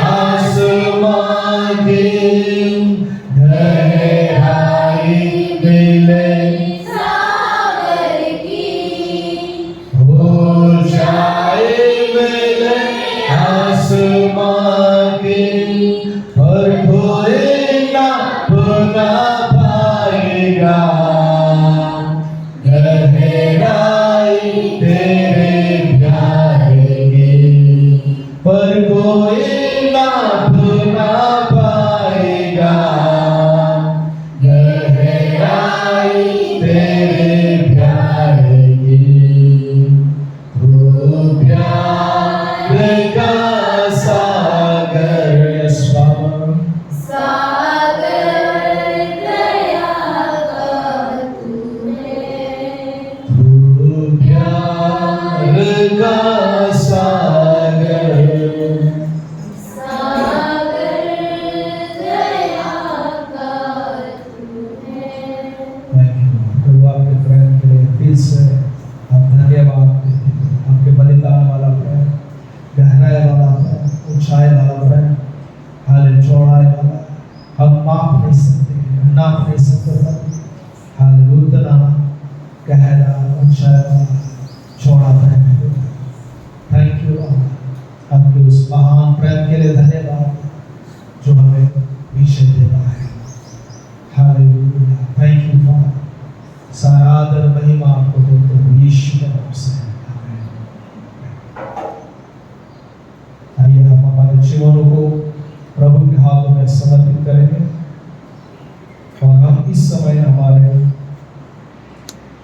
आसमां की, गहराई मिले सागर की, ऊंचाई मिले आसमां की, पर कोई नाप ना पाएगा गहराई तेरे प्यार की, पर कोई नाप ना पाएगा गहराई तेरे प्यार की। तू प्यार का सागर स्वामी, सागर दया का तू है, तू प्यार का सागर, सागर दया का तू है। प्रभु आपके प्रेम के लिए फिर से हम धन्यवाद देते हैं। आपके बलिदान वाला प्रेम, गहराई वाला प्रेम, ऊंचाई वाला प्रेम, हाले चौड़ाई वाला, हम माप नहीं सकते, नाप नहीं सकते। हाले उतना गहरा, ऊंचाई वाला, चौड़ा प्रेम है। थैंक यू आपके उस महान प्रेम के लिए धन्यवाद जो हमें विषय देता है। हालेलुया, थैंक यू फॉर सारा आदर महिमा आपको देते हैं यीशु के नाम से, आमीन। आइए हम हमारे जीवनों को प्रभु के हाथों में समर्पित करेंगे और हम इस समय हमारे